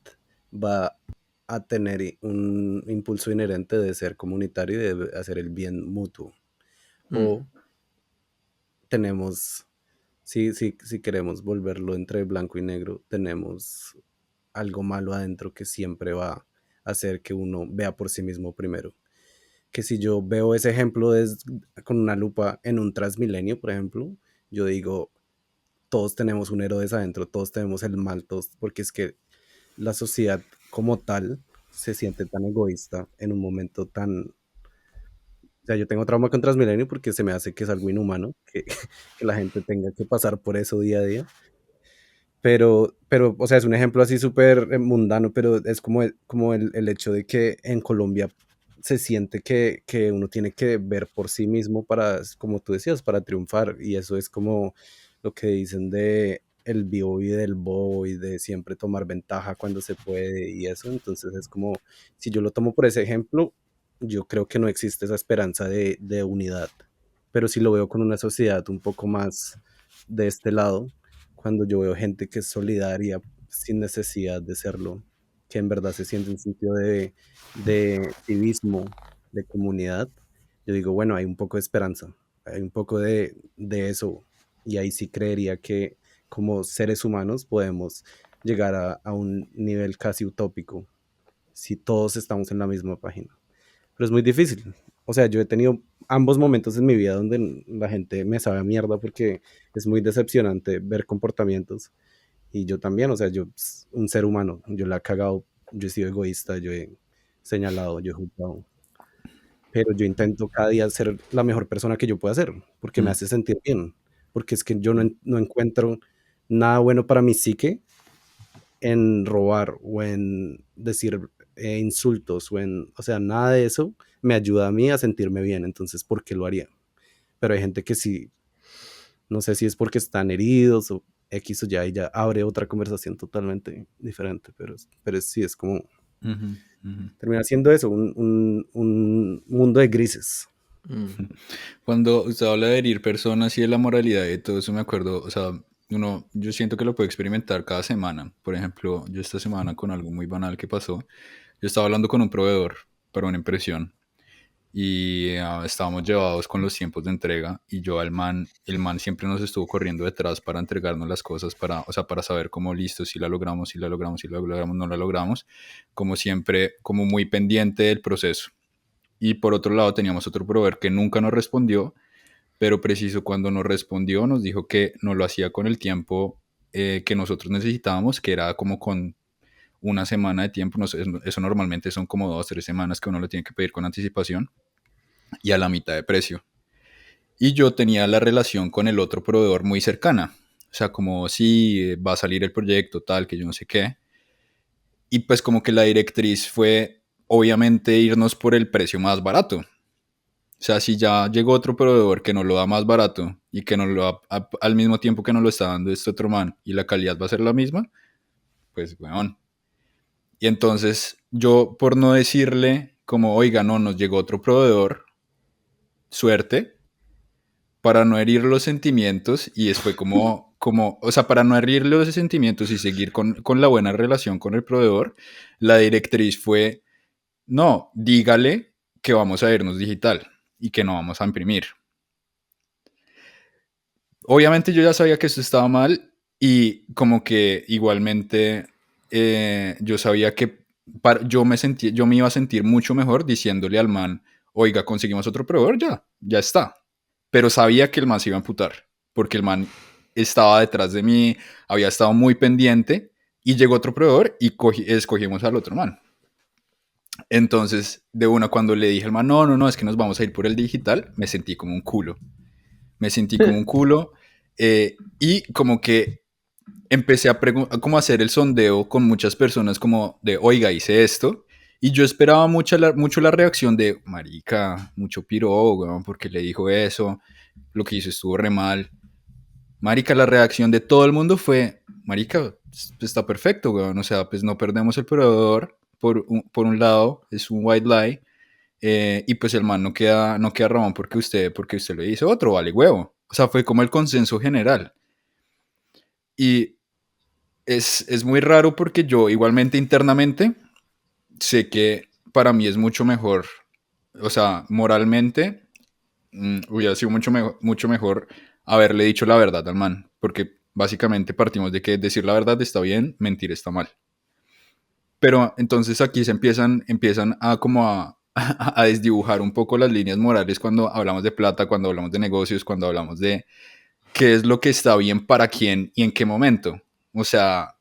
va a tener un impulso inherente de ser comunitario y de hacer el bien mutuo. O tenemos, si queremos volverlo entre blanco y negro, tenemos algo malo adentro que siempre va a hacer que uno vea por sí mismo primero. Que si yo veo ese ejemplo con una lupa en un Transmilenio, por ejemplo, yo digo, todos tenemos un Herodes adentro, todos tenemos el mal, todos, porque es que la sociedad como tal se siente tan egoísta en un momento tan... O sea, yo tengo trauma con Transmilenio porque se me hace que es algo inhumano, que, que la gente tenga que pasar por eso día a día. O sea, es un ejemplo así súper mundano, pero es como el hecho de que en Colombia se siente que uno tiene que ver por sí mismo para, como tú decías, para triunfar. Y eso es como lo que dicen de el vivo y del bobo y de siempre tomar ventaja cuando se puede y eso. Entonces es como, si yo lo tomo por ese ejemplo, yo creo que no existe esa esperanza de unidad. Pero si lo veo con una sociedad un poco más de este lado, cuando yo veo gente que es solidaria sin necesidad de serlo, que en verdad se siente un sitio de civismo, de comunidad, yo digo, bueno, hay un poco de esperanza, hay un poco de eso, y ahí sí creería que como seres humanos podemos llegar a un nivel casi utópico si todos estamos en la misma página. Pero es muy difícil. O sea, yo he tenido ambos momentos en mi vida donde la gente me sabe a mierda porque es muy decepcionante ver comportamientos. Y yo también, o sea, yo, un ser humano, yo la he cagado, yo he sido egoísta, yo he señalado, yo he juzgado. Pero yo intento cada día ser la mejor persona que yo pueda ser, porque me Mm. hace sentir bien. Porque es que yo no encuentro nada bueno para mi psique en robar o en decir insultos o sea, nada de eso me ayuda a mí a sentirme bien, entonces, ¿por qué lo haría? Pero hay gente que sí, no sé si es porque están heridos o X o y ya abre otra conversación totalmente diferente, pero sí, es como, Ujú, ujú. termina siendo eso, un mundo de grises. Cuando usted habla de herir personas y de la moralidad y todo eso, me acuerdo, o sea, yo siento que lo puedo experimentar cada semana. Por ejemplo, yo esta semana con algo muy banal que pasó, yo estaba hablando con un proveedor para una impresión y estábamos llevados con los tiempos de entrega y yo el man siempre nos estuvo corriendo detrás para entregarnos las cosas, o sea, para saber cómo listo, si la logramos, si la logramos, si la logramos, no la logramos, como siempre, como muy pendiente del proceso. Y por otro lado teníamos otro proveedor que nunca nos respondió, pero preciso cuando nos respondió nos dijo que no lo hacía con el tiempo que nosotros necesitábamos, que era como con una semana de tiempo, no sé, eso normalmente son como 2 o 3 semanas que uno lo tiene que pedir con anticipación y a la mitad de precio. Y yo tenía la relación con el otro proveedor muy cercana, o sea, como si va a salir el proyecto, tal, que yo no sé qué. Y pues como que la directriz fue obviamente irnos por el precio más barato. O sea, si ya llegó otro proveedor que nos lo da más barato y que nos lo da al mismo tiempo que nos lo está dando este otro man y la calidad va a ser la misma, pues, weón. Y entonces yo, por no decirle como, oiga, no, nos llegó otro proveedor, suerte, para no herir los sentimientos y después o sea, para no herir los sentimientos y seguir con la buena relación con el proveedor, la directriz fue, no, dígale que vamos a irnos digital y que no vamos a imprimir. Obviamente yo ya sabía que esto estaba mal y como que igualmente yo sabía que yo me iba a sentir mucho mejor diciéndole al man, oiga, conseguimos otro proveedor, ya está. Pero sabía que el man se iba a amputar porque el man estaba detrás de mí, había estado muy pendiente y llegó otro proveedor y escogimos al otro man. Entonces, de una, cuando le dije al man, no, es que nos vamos a ir por el digital, me sentí como un culo. Me sentí como un culo y como que empecé a como hacer el sondeo con muchas personas como de, oiga, hice esto. Y yo esperaba mucho la reacción de, marica, mucho piro, weón, porque le dijo eso, lo que hizo estuvo re mal. marica, la reacción de todo el mundo fue, marica, está perfecto, weón. O sea, pues no perdemos el proveedor por un lado, es un white lie. Y pues el man no queda Ramón porque usted le dice otro, vale, huevo. O sea, fue como el consenso general. Y es muy raro porque yo igualmente internamente sé que para mí es mucho mejor, o sea, moralmente hubiera sido mucho mejor haberle dicho la verdad al man, porque básicamente partimos de que decir la verdad está bien, mentir está mal. Pero entonces aquí empiezan a como a desdibujar un poco las líneas morales cuando hablamos de plata, cuando hablamos de negocios, cuando hablamos de qué es lo que está bien para quién y en qué momento. O sea,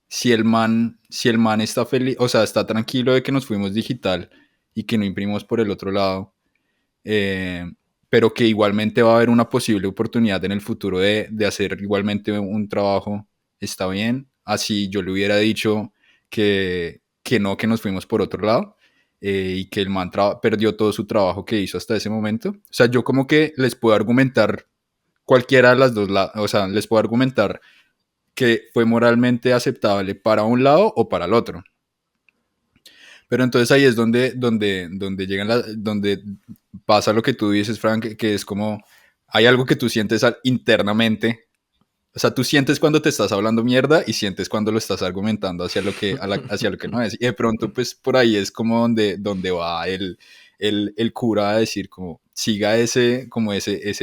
si el man está feliz, o sea, está tranquilo de que nos fuimos digital y que no imprimimos por el otro lado, eh, pero que igualmente va a haber una posible oportunidad en el futuro de hacer igualmente un trabajo, está bien. Así yo le hubiera dicho que no, que nos fuimos por otro lado, y que el man perdió todo su trabajo que hizo hasta ese momento. O sea, yo como que les puedo argumentar cualquiera de las dos, o sea, les puedo argumentar que fue moralmente aceptable para un lado o para el otro. Pero entonces ahí es donde donde pasa lo que tú dices, Frank, que es como, hay algo que tú sientes internamente. O sea, tú sientes cuando te estás hablando mierda y sientes cuando lo estás argumentando hacia lo que no es. Y de pronto, pues por ahí es como donde va el cura a decir como, siga ese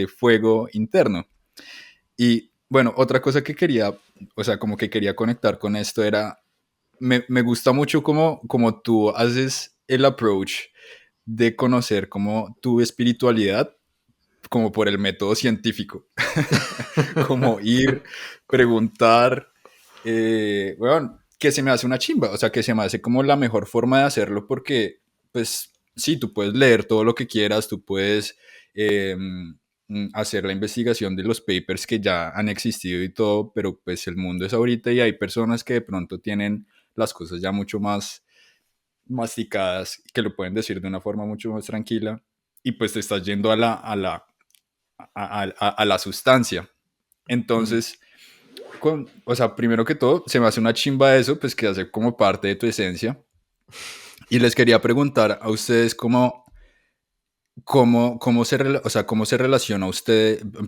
fuego interno. Y bueno, otra cosa que quería, o sea, como que quería conectar con esto era, me gusta mucho como tú haces el approach de conocer como tu espiritualidad como por el método científico. Como ir, preguntar, bueno, que se me hace una chimba, o sea, que se me hace como la mejor forma de hacerlo porque, pues, sí, tú puedes leer todo lo que quieras, tú puedes hacer la investigación de los papers que ya han existido y todo, pero pues el mundo es ahorita y hay personas que de pronto tienen las cosas ya mucho más masticadas, que lo pueden decir de una forma mucho más tranquila y pues te estás yendo a la sustancia. Entonces, o sea, primero que todo, se me hace una chimba eso, pues que hace como parte de tu esencia. Y les quería preguntar a ustedes o sea, cómo se relaciona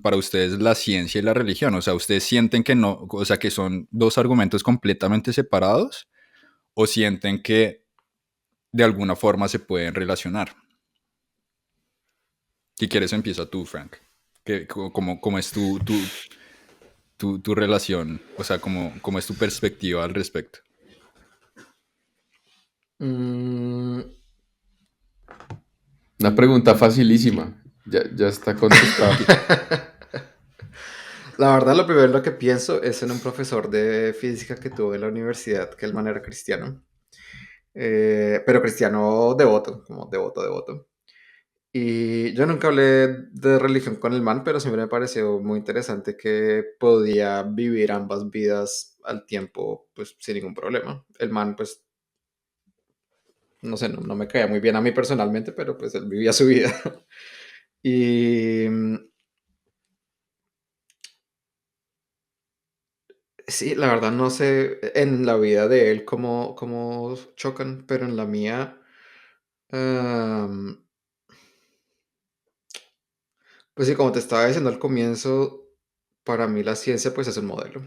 para ustedes la ciencia y la religión. O sea, ¿ustedes sienten que no, o sea, que son dos argumentos completamente separados? ¿O sienten que de alguna forma se pueden relacionar? Si quieres, empieza tú, Frank. ¿Cómo es tu relación? O sea, ¿cómo es tu perspectiva al respecto? Mm, Una pregunta facilísima. Ya está contestada. La verdad, lo primero que pienso es en un profesor de física que tuve en la universidad, que el man era cristiano. Pero cristiano devoto, como devoto, devoto. Y yo nunca hablé de religión con el man, pero siempre me pareció muy interesante que podía vivir ambas vidas al tiempo, pues sin ningún problema. El man, pues, no sé, no me caía muy bien a mí personalmente, pero pues él vivía su vida. Y sí, la verdad no sé en la vida de él cómo chocan, pero en la mía, am, pues sí, como te estaba diciendo al comienzo, para mí la ciencia pues es un modelo.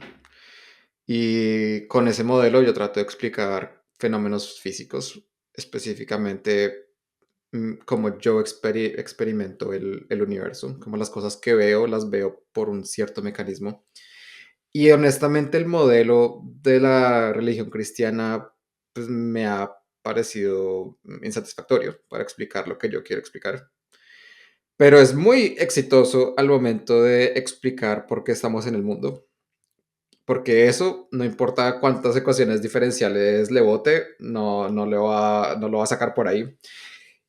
Y con ese modelo yo trato de explicar fenómenos físicos, específicamente cómo yo experimento el universo, como las cosas que veo las veo por un cierto mecanismo. Y honestamente el modelo de la religión cristiana pues me ha parecido insatisfactorio para explicar lo que yo quiero explicar. Pero es muy exitoso al momento de explicar por qué estamos en el mundo. Porque eso, no importa cuántas ecuaciones diferenciales le bote, no lo va a sacar por ahí.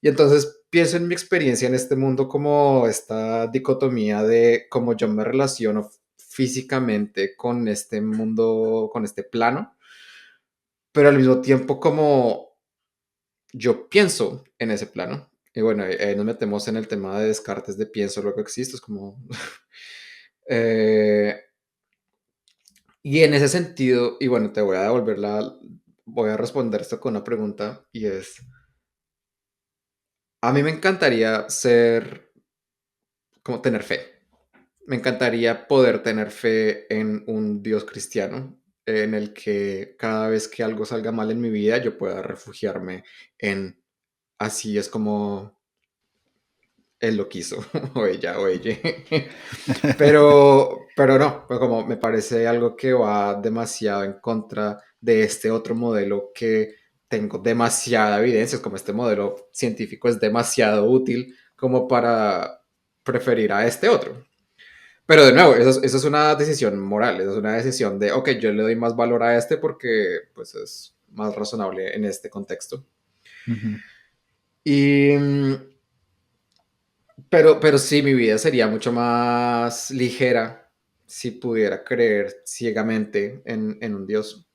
Y entonces pienso en mi experiencia en este mundo como esta dicotomía de cómo yo me relaciono físicamente con este mundo, con este plano, pero al mismo tiempo como yo pienso en ese plano. Y bueno, ahí nos metemos en el tema de Descartes de pienso, luego existo, es como... Y en ese sentido, y bueno, te voy a voy a responder esto con una pregunta y es, a mí me encantaría como tener fe. Me encantaría poder tener fe en un Dios cristiano, en el que cada vez que algo salga mal en mi vida, yo pueda refugiarme en así es como él lo quiso, o ella, o ella. Pero no, pues como me parece algo que va demasiado en contra de este otro modelo que tengo demasiada evidencia, es como este modelo científico es demasiado útil como para preferir a este otro. Pero de nuevo, eso es una decisión moral, eso es una decisión de, ok, yo le doy más valor a este porque pues es más razonable en este contexto. Ujú. Y, pero sí, mi vida sería mucho más ligera si pudiera creer ciegamente en un Dios.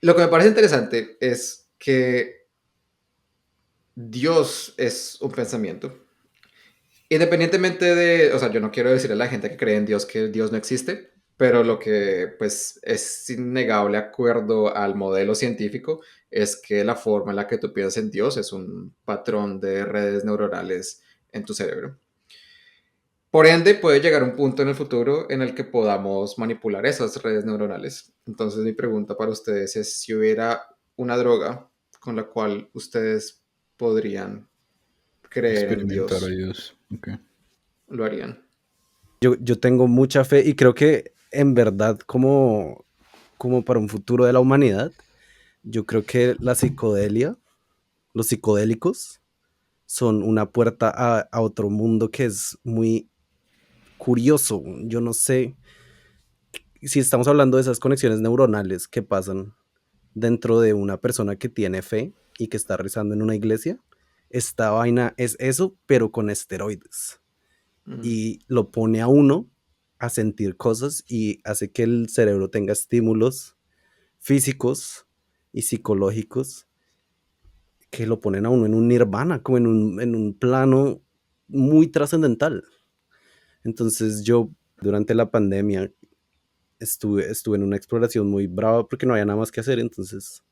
Lo que me parece interesante es que Dios es un pensamiento. Independientemente de, o sea, yo no quiero decirle a la gente que cree en Dios que Dios no existe, pero lo que pues es innegable acuerdo al modelo científico es que la forma en la que tú piensas en Dios es un patrón de redes neuronales en tu cerebro. Por ende, puede llegar un punto en el futuro en el que podamos manipular esas redes neuronales. Entonces, mi pregunta para ustedes es si hubiera una droga con la cual ustedes podrían creer en Experimentar a Dios, Dios. Ok. ¿lo harían? Yo tengo mucha fe y creo que en verdad como para un futuro de la humanidad, yo creo que la psicodelia, los psicodélicos, son una puerta a otro mundo que es muy curioso. Yo no sé si estamos hablando de esas conexiones neuronales que pasan dentro de una persona que tiene fe y que está rezando en una iglesia. Esta vaina es eso, pero con esteroides. Ujú. Y lo pone a uno a sentir cosas y hace que el cerebro tenga estímulos físicos y psicológicos que lo ponen a uno en un nirvana, como en un plano muy trascendental. Entonces yo durante la pandemia estuve en una exploración muy brava porque no había nada más que hacer, entonces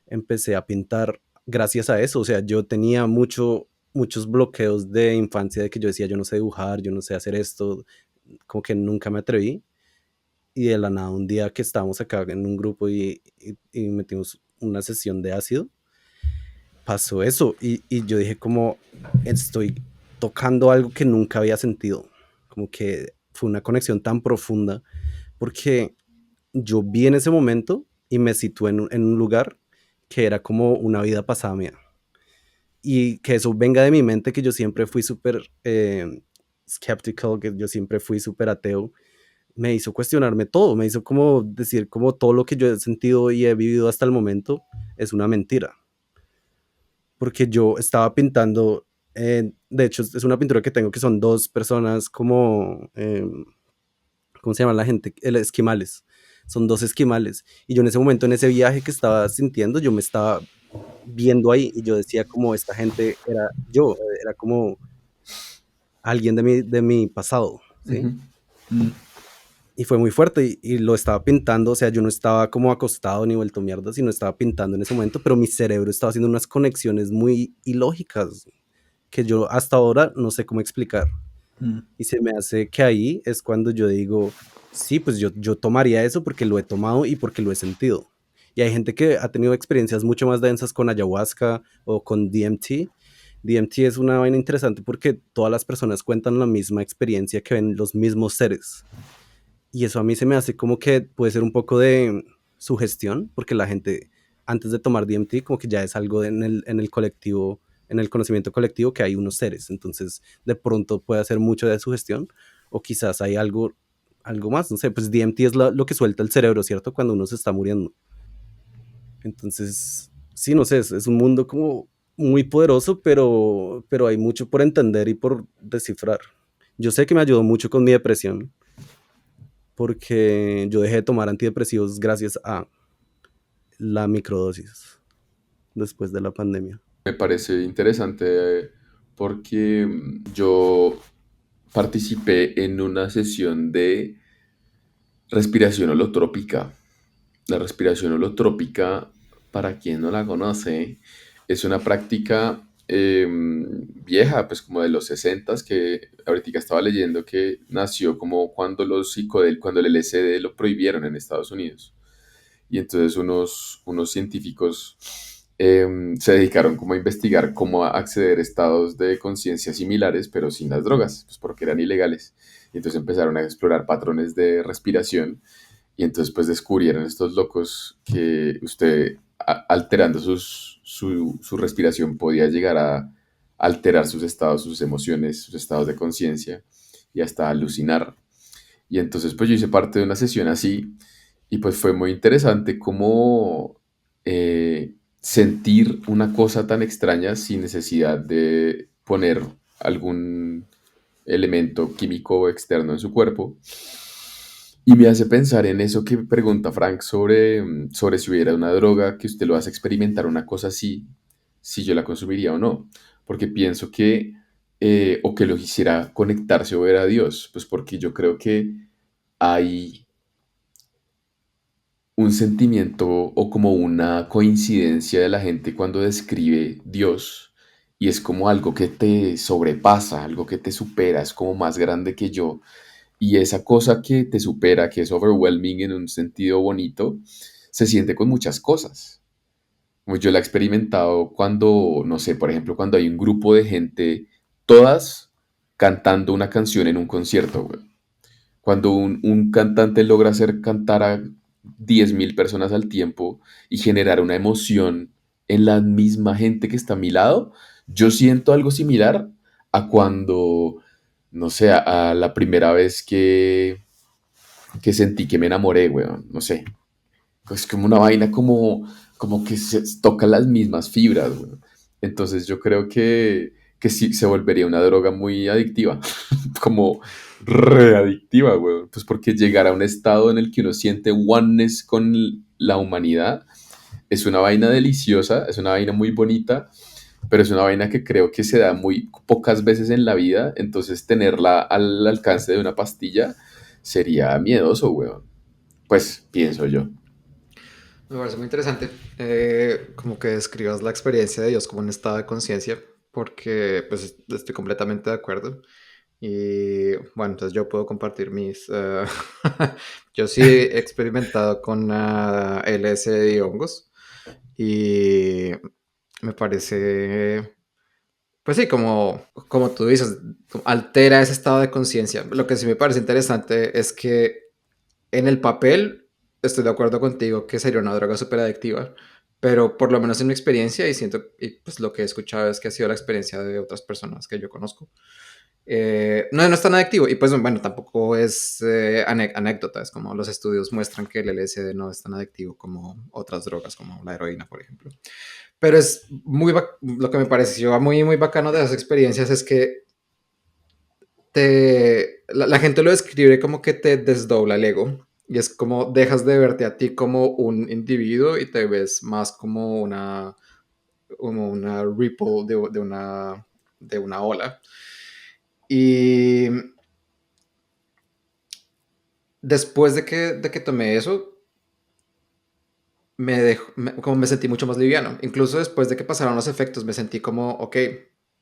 empecé a pintar gracias a eso. O sea, yo tenía muchos bloqueos de infancia de que yo decía, yo no sé dibujar, yo no sé hacer esto, como que nunca me atreví. Y de la nada, un día que estábamos acá en un grupo y metimos una sesión de ácido, pasó eso. Y yo dije como, estoy tocando algo que nunca había sentido. Como que fue una conexión tan profunda porque yo vi en ese momento y me situé en un lugar que era como una vida pasada mía. Y que eso venga de mi mente, que yo siempre fui súper skeptical, que yo siempre fui súper ateo, me hizo cuestionarme todo, me hizo como decir como todo lo que yo he sentido y he vivido hasta el momento es una mentira. Porque yo estaba pintando, de hecho es una pintura que tengo que son dos personas como, ¿cómo se llama la gente? El esquimales. Son dos esquimales. Y yo en ese momento, en ese viaje que estaba sintiendo, yo me estaba viendo ahí y yo decía como esta gente era yo, era como alguien de mi pasado, ¿sí? Ujú. Mm. Y fue muy fuerte y lo estaba pintando, o sea, yo no estaba como acostado ni vuelto mierda, sino estaba pintando en ese momento, pero mi cerebro estaba haciendo unas conexiones muy ilógicas que yo hasta ahora no sé cómo explicar. Mm. Y se me hace que ahí es cuando yo digo, sí, pues yo tomaría eso porque lo he tomado y porque lo he sentido. Y hay gente que ha tenido experiencias mucho más densas con ayahuasca o con DMT. DMT es una vaina interesante porque todas las personas cuentan la misma experiencia, que ven los mismos seres. Y eso a mí se me hace como que puede ser un poco de sugestión, porque la gente antes de tomar DMT como que ya es algo en el colectivo, en el conocimiento colectivo que hay unos seres. Entonces de pronto puede hacer mucho de sugestión o quizás hay algo más, no sé, pues DMT es lo que suelta el cerebro, ¿cierto? Cuando uno se está muriendo. Entonces, sí, no sé, es un mundo como muy poderoso, pero hay mucho por entender y por descifrar. Yo sé que me ayudó mucho con mi depresión, porque yo dejé de tomar antidepresivos gracias a la microdosis después de la pandemia. Me parece interesante porque yo participé en una sesión de respiración holotrópica. La respiración holotrópica, para quien no la conoce, es una práctica vieja, pues como de los 60 que ahorita estaba leyendo que nació como cuando cuando el LSD lo prohibieron en Estados Unidos. Y entonces unos científicos se dedicaron como a investigar cómo acceder a estados de conciencia similares, pero sin las drogas, pues porque eran ilegales. Y entonces empezaron a explorar patrones de respiración y entonces pues descubrieron estos locos que usted alterando su respiración podía llegar a alterar sus estados, sus emociones, sus estados de conciencia y hasta alucinar. Y entonces pues yo hice parte de una sesión así y pues fue muy interesante cómo sentir una cosa tan extraña sin necesidad de poner algún elemento químico externo en su cuerpo. Y me hace pensar en eso que pregunta Frank sobre si hubiera una droga que usted lo hace experimentar una cosa así, si yo la consumiría o no. Porque pienso que, o que lo quisiera conectarse o ver a Dios, pues porque yo creo que hay un sentimiento o como una coincidencia de la gente cuando describe Dios y es como algo que te sobrepasa, algo que te supera, es como más grande que yo. Y esa cosa que te supera, que es overwhelming en un sentido bonito, se siente con muchas cosas. Como yo la he experimentado cuando, no sé, por ejemplo, cuando hay un grupo de gente, todas cantando una canción en un concierto, güey. Cuando un cantante logra hacer cantar a 10.000 personas al tiempo y generar una emoción en la misma gente que está a mi lado, yo siento algo similar a cuando, no sé, a la primera vez que sentí que me enamoré, weón, no sé. Es como una vaina como que se toca las mismas fibras, weón. Entonces yo creo que sí se volvería una droga muy adictiva, como readictiva, weón. Pues porque llegar a un estado en el que uno siente oneness con la humanidad es una vaina deliciosa, es una vaina muy bonita, pero es una vaina que creo que se da muy pocas veces en la vida, entonces tenerla al alcance de una pastilla sería miedoso, weón. Pues pienso yo. Me parece muy interesante como que describas la experiencia de Dios como un estado de conciencia, porque pues estoy completamente de acuerdo. Y bueno, entonces yo puedo compartir mis... yo sí he experimentado con LSD y hongos y me parece, pues sí, como tú dices, altera ese estado de conciencia. Lo que sí me parece interesante es que en el papel estoy de acuerdo contigo que sería una droga súper adictiva, pero por lo menos en mi experiencia y siento, y pues lo que he escuchado es que ha sido la experiencia de otras personas que yo conozco. No es tan adictivo y pues bueno, tampoco es anécdota, es como los estudios muestran que el LSD no es tan adictivo como otras drogas como la heroína, por ejemplo. Pero es lo que me pareció muy, muy bacano de esas experiencias es que la gente lo describe como que te desdobla el ego y es como dejas de verte a ti como un individuo y te ves más como una ripple de una ola. Y después de que tomé eso, como me sentí mucho más liviano. Incluso después de que pasaron los efectos, me sentí como, ok,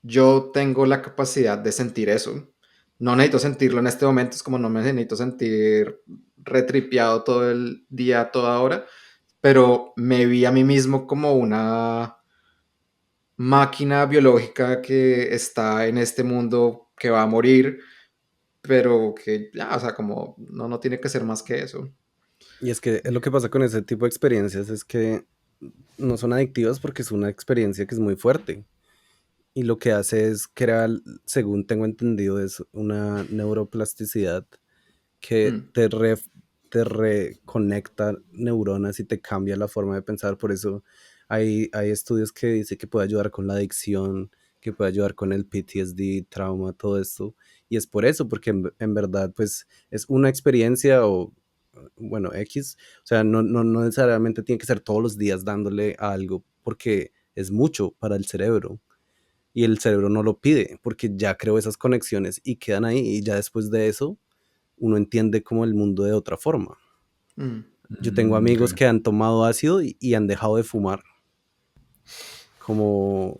yo tengo la capacidad de sentir eso. No necesito sentirlo en este momento, es como no me necesito sentir retripeado todo el día, toda hora, pero me vi a mí mismo como una máquina biológica que está en este mundo que va a morir, pero que ya, o sea, como no tiene que ser más que eso. Y es que lo que pasa con ese tipo de experiencias es que no son adictivas porque es una experiencia que es muy fuerte. Y lo que hace es crear, según tengo entendido, es una neuroplasticidad que Mm. te reconecta neuronas y te cambia la forma de pensar. Por eso hay estudios que dicen que puede ayudar con la adicción, que puede ayudar con el PTSD, trauma, todo esto. Y es por eso, porque en verdad, pues es una experiencia o, bueno, X. O sea, no necesariamente tiene que ser todos los días dándole a algo, porque es mucho para el cerebro y el cerebro no lo pide porque ya creó esas conexiones y quedan ahí y ya después de eso uno entiende como el mundo de otra forma. Mm. Yo tengo amigos Ok. que han tomado ácido y han dejado de fumar, como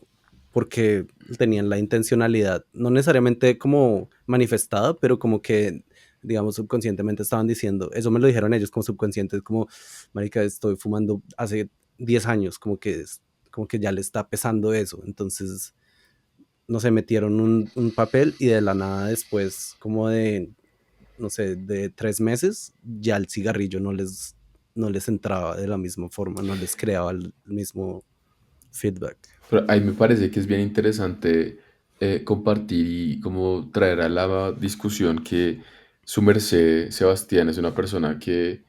porque tenían la intencionalidad, no necesariamente como manifestada, pero como que, digamos, subconscientemente estaban diciendo, eso me lo dijeron ellos como subconscientes, como, marica, estoy fumando hace 10 años, como que ya le está pesando eso, entonces, no sé, metieron un papel y de la nada después, como de, no sé, de 3 meses, ya el cigarrillo no les entraba de la misma forma, no les creaba el mismo feedback. Pero ahí me parece que es bien interesante compartir y como traer a la discusión que su merced Sebastián es una persona que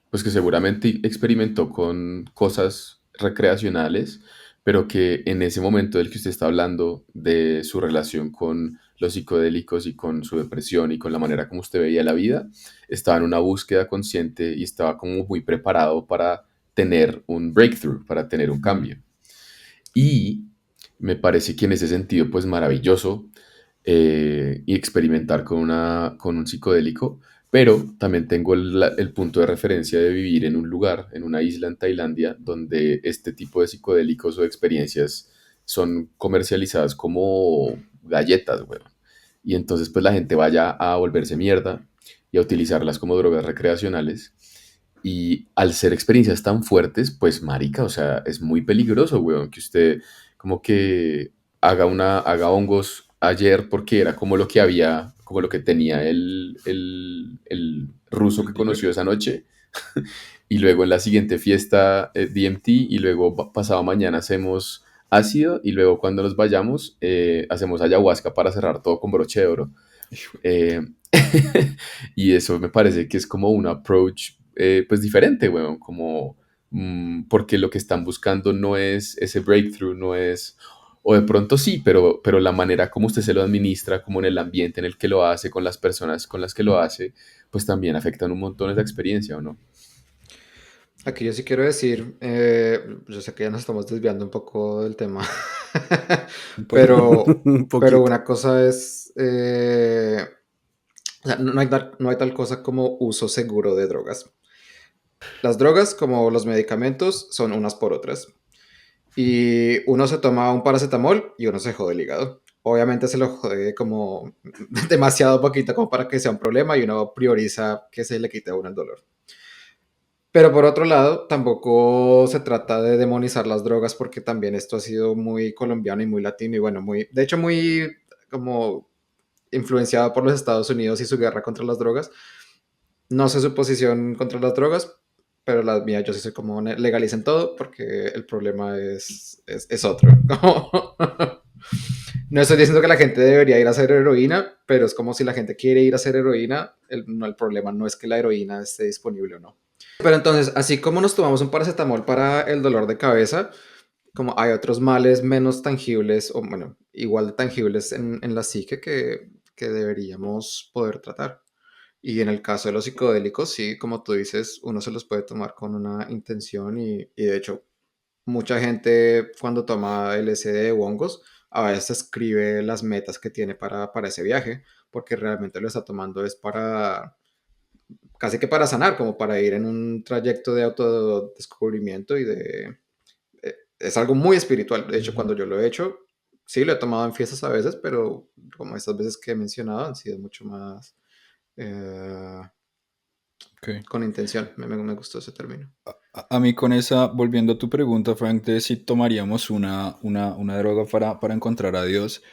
pues que seguramente experimentó con cosas recreacionales, pero que en ese momento del que usted está hablando, de su relación con los psicodélicos y con su depresión y con la manera como usted veía la vida, estaba en una búsqueda consciente y estaba como muy preparado para tener un breakthrough, para tener un cambio. Y me parece que en ese sentido, pues maravilloso y experimentar con un psicodélico, pero también tengo el punto de referencia de vivir en un lugar, en una isla en Tailandia, donde este tipo de psicodélicos o experiencias son comercializadas como galletas, güey. Y entonces pues la gente vaya a volverse mierda y a utilizarlas como drogas recreacionales. Y al ser experiencias tan fuertes, pues marica, o sea, es muy peligroso, weón, que usted como que haga hongos ayer porque era como lo que había, como lo que tenía el ruso El que dealer. conoció esa noche. Y luego en la siguiente fiesta DMT y luego pasado mañana hacemos ácido y luego cuando nos vayamos hacemos ayahuasca para cerrar todo con broche de oro. Hijo de puta. Eh, y eso me parece que es como un approach pues diferente, weón, como porque lo que están buscando no es ese breakthrough, no es, o de pronto sí, pero la manera como usted se lo administra, como en el ambiente en el que lo hace, con las personas con las que lo hace, pues también afectan un montón esa experiencia, ¿o no? Aquí yo sí quiero decir, yo sé que ya nos estamos desviando un poco del tema, Un poquito. Un pero poquito. una cosa es, o sea, no hay tal cosa como uso seguro de drogas. Las drogas, como los medicamentos, son unas por otras. Y uno se toma un paracetamol y uno se jode el hígado. Obviamente se lo jode como demasiado poquito como para que sea un problema y uno prioriza que se le quite a uno el dolor. Pero por otro lado, tampoco se trata de demonizar las drogas porque también esto ha sido muy colombiano y muy latino y bueno, muy, de hecho muy como influenciado por los Estados Unidos y su guerra contra las drogas. No sé su posición contra las drogas, pero la mía yo sí soy como legalicen todo porque el problema es otro. No estoy diciendo que la gente debería ir a hacer heroína, pero es como si la gente quiere ir a hacer heroína, no, el problema no es que la heroína esté disponible o no. Pero entonces, así como nos tomamos un paracetamol para el dolor de cabeza, como hay otros males menos tangibles, o bueno, igual de tangibles en la psique que deberíamos poder tratar. Y en el caso de los psicodélicos, sí, como tú dices, uno se los puede tomar con una intención y de hecho, mucha gente cuando toma LSD o hongos, a veces escribe las metas que tiene para ese viaje, porque realmente lo está tomando es para casi que para sanar, como para ir en un trayecto de autodescubrimiento y de... Es algo muy espiritual. De hecho, cuando yo lo he hecho, sí, lo he tomado en fiestas a veces, pero como estas veces que he mencionado, han sido mucho más eh, Ok. con intención. Me gustó ese término. A mí con esa, volviendo a tu pregunta, Frank, de si tomaríamos una droga para encontrar a Dios,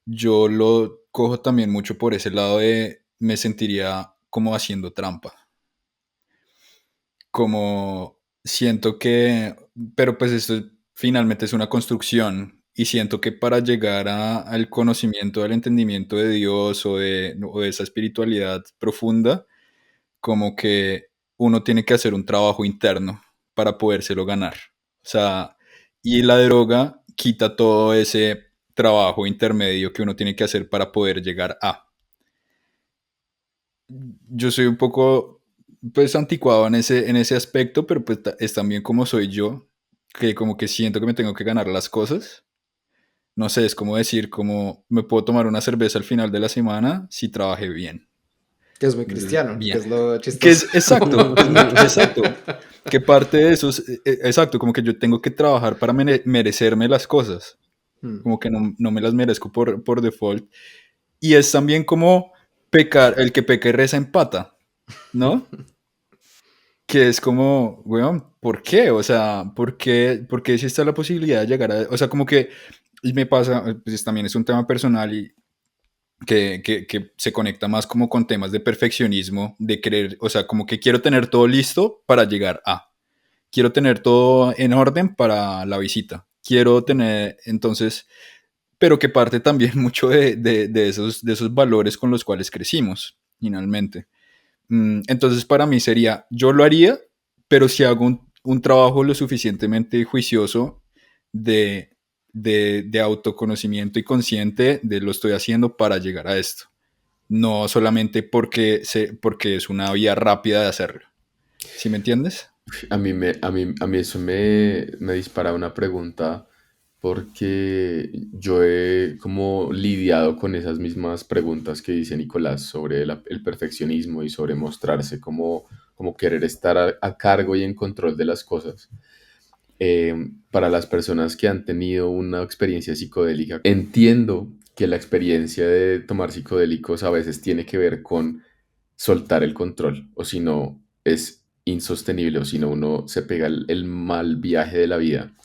yo lo cojo también mucho por ese lado de me sentiría como haciendo trampa, como siento que, pero pues esto finalmente es una construcción y siento que para llegar al conocimiento, al entendimiento de Dios o de esa espiritualidad profunda, como que uno tiene que hacer un trabajo interno para podérselo ganar. O sea, y la droga quita todo ese trabajo intermedio que uno tiene que hacer para poder llegar a. Yo soy un poco, pues, anticuado en ese aspecto, pero pues es también como soy yo, que como que siento que me tengo que ganar las cosas. No sé, es como decir, como me puedo tomar una cerveza al final de la semana si trabajé bien. Que es muy Entonces, cristiano, bien. que es lo Que chistoso. es exacto, exacto. Que parte de eso es, exacto, como que yo tengo que trabajar para merecerme las cosas. Mm. Como que no me las merezco por default. Y es también como pecar, el que peca y reza empata, ¿no? Que es como, weón, ¿por qué? O sea, ¿por qué si está la posibilidad de llegar a... O sea, como que, y me pasa, pues también es un tema personal y que se conecta más como con temas de perfeccionismo, de querer, o sea, como que quiero tener todo listo para llegar a, quiero tener todo en orden para la visita, quiero tener, entonces, pero que parte también mucho de esos valores con los cuales crecimos, finalmente. Entonces, para mí sería, yo lo haría, pero si hago un trabajo lo suficientemente juicioso de, de autoconocimiento y consciente de lo estoy haciendo para llegar a esto. No solamente porque es una vía rápida de hacerlo. ¿Sí me entiendes? A mí eso me dispara una pregunta porque yo he como lidiado con esas mismas preguntas que dice Nicolás sobre el perfeccionismo y sobre mostrarse como querer estar a cargo y en control de las cosas. Para las personas que han tenido una experiencia psicodélica, entiendo que la experiencia de tomar psicodélicos a veces tiene que ver con soltar el control, o si no es insostenible, o si no uno se pega el mal viaje de la vida.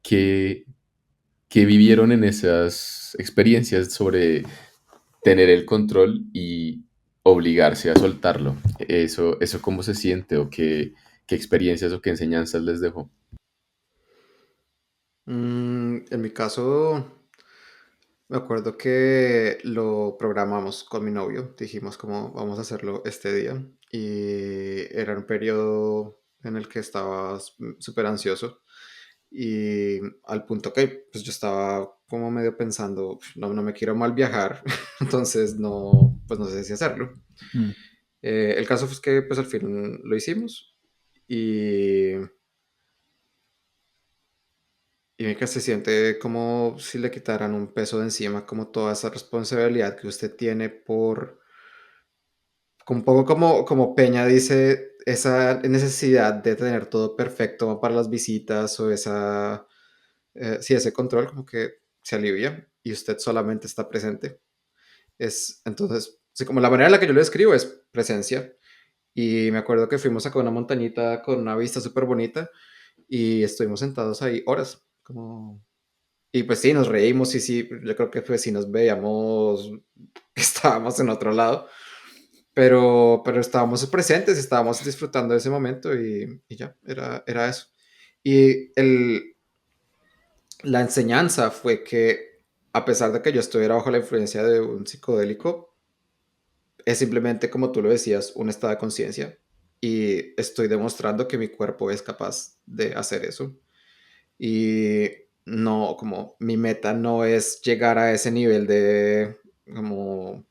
¿Qué, qué vivieron en esas experiencias sobre tener el control y obligarse a soltarlo? Eso cómo se siente o qué experiencias o qué enseñanzas les dejó? En mi caso, me acuerdo que lo programamos con mi novio. Dijimos como vamos a hacerlo este día. Y era un periodo en el que estaba súper ansioso. Y al punto que pues yo estaba como medio pensando, no me quiero mal viajar, entonces no, pues no sé si hacerlo. Mm. El caso fue que pues al fin lo hicimos y, y que se siente como si le quitaran un peso de encima, como toda esa responsabilidad que usted tiene por, un poco como Peña dice, esa necesidad de tener todo perfecto para las visitas o esa, sí, ese control como que se alivia y usted solamente está presente. Entonces, sí, como la manera en la que yo lo describo es presencia. Y me acuerdo que fuimos a una montañita con una vista súper bonita y estuvimos sentados ahí horas. Y pues sí, nos reímos y sí, yo creo que pues sí nos veíamos que estábamos en otro lado, pero estábamos presentes, estábamos disfrutando de ese momento y ya, era eso. Y la enseñanza fue que a pesar de que yo estuviera bajo la influencia de un psicodélico, es simplemente, como tú lo decías, un estado de conciencia. Y estoy demostrando que mi cuerpo es capaz de hacer eso. Y no, como mi meta no es llegar a ese nivel de, como,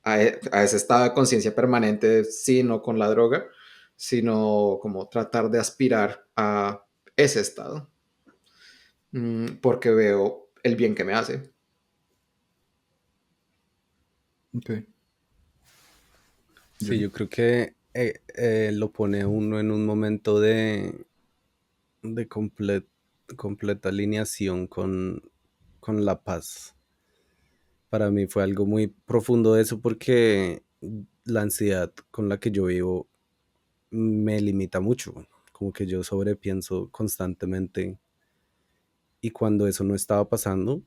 a ese estado de conciencia permanente, sino con la droga, sino como tratar de aspirar a ese estado. Porque veo el bien que me hace. Ok. Sí, yo creo que lo pone a uno en un momento de completa alineación con la paz. Para mí fue algo muy profundo eso porque la ansiedad con la que yo vivo me limita mucho, como que yo sobrepienso constantemente y cuando eso no estaba pasando,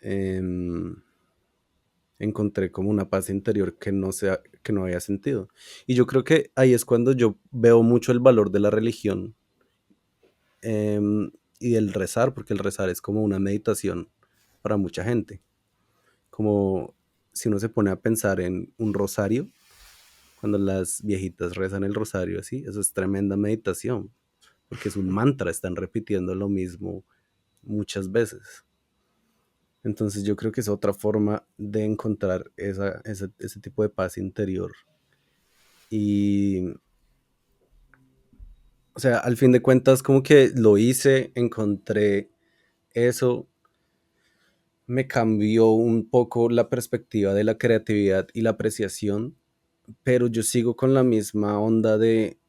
em, encontré como una paz interior que no había sentido. Y yo creo que ahí es cuando yo veo mucho el valor de la religión y del rezar, porque el rezar es como una meditación para mucha gente. Como si uno se pone a pensar en un rosario, cuando las viejitas rezan el rosario así, eso es tremenda meditación, porque es un mantra, están repitiendo lo mismo muchas veces. Entonces yo creo que es otra forma de encontrar ese tipo de paz interior. Y, o sea, al fin de cuentas, como que lo hice, encontré eso, me cambió un poco la perspectiva de la creatividad y la apreciación pero yo sigo con la misma onda de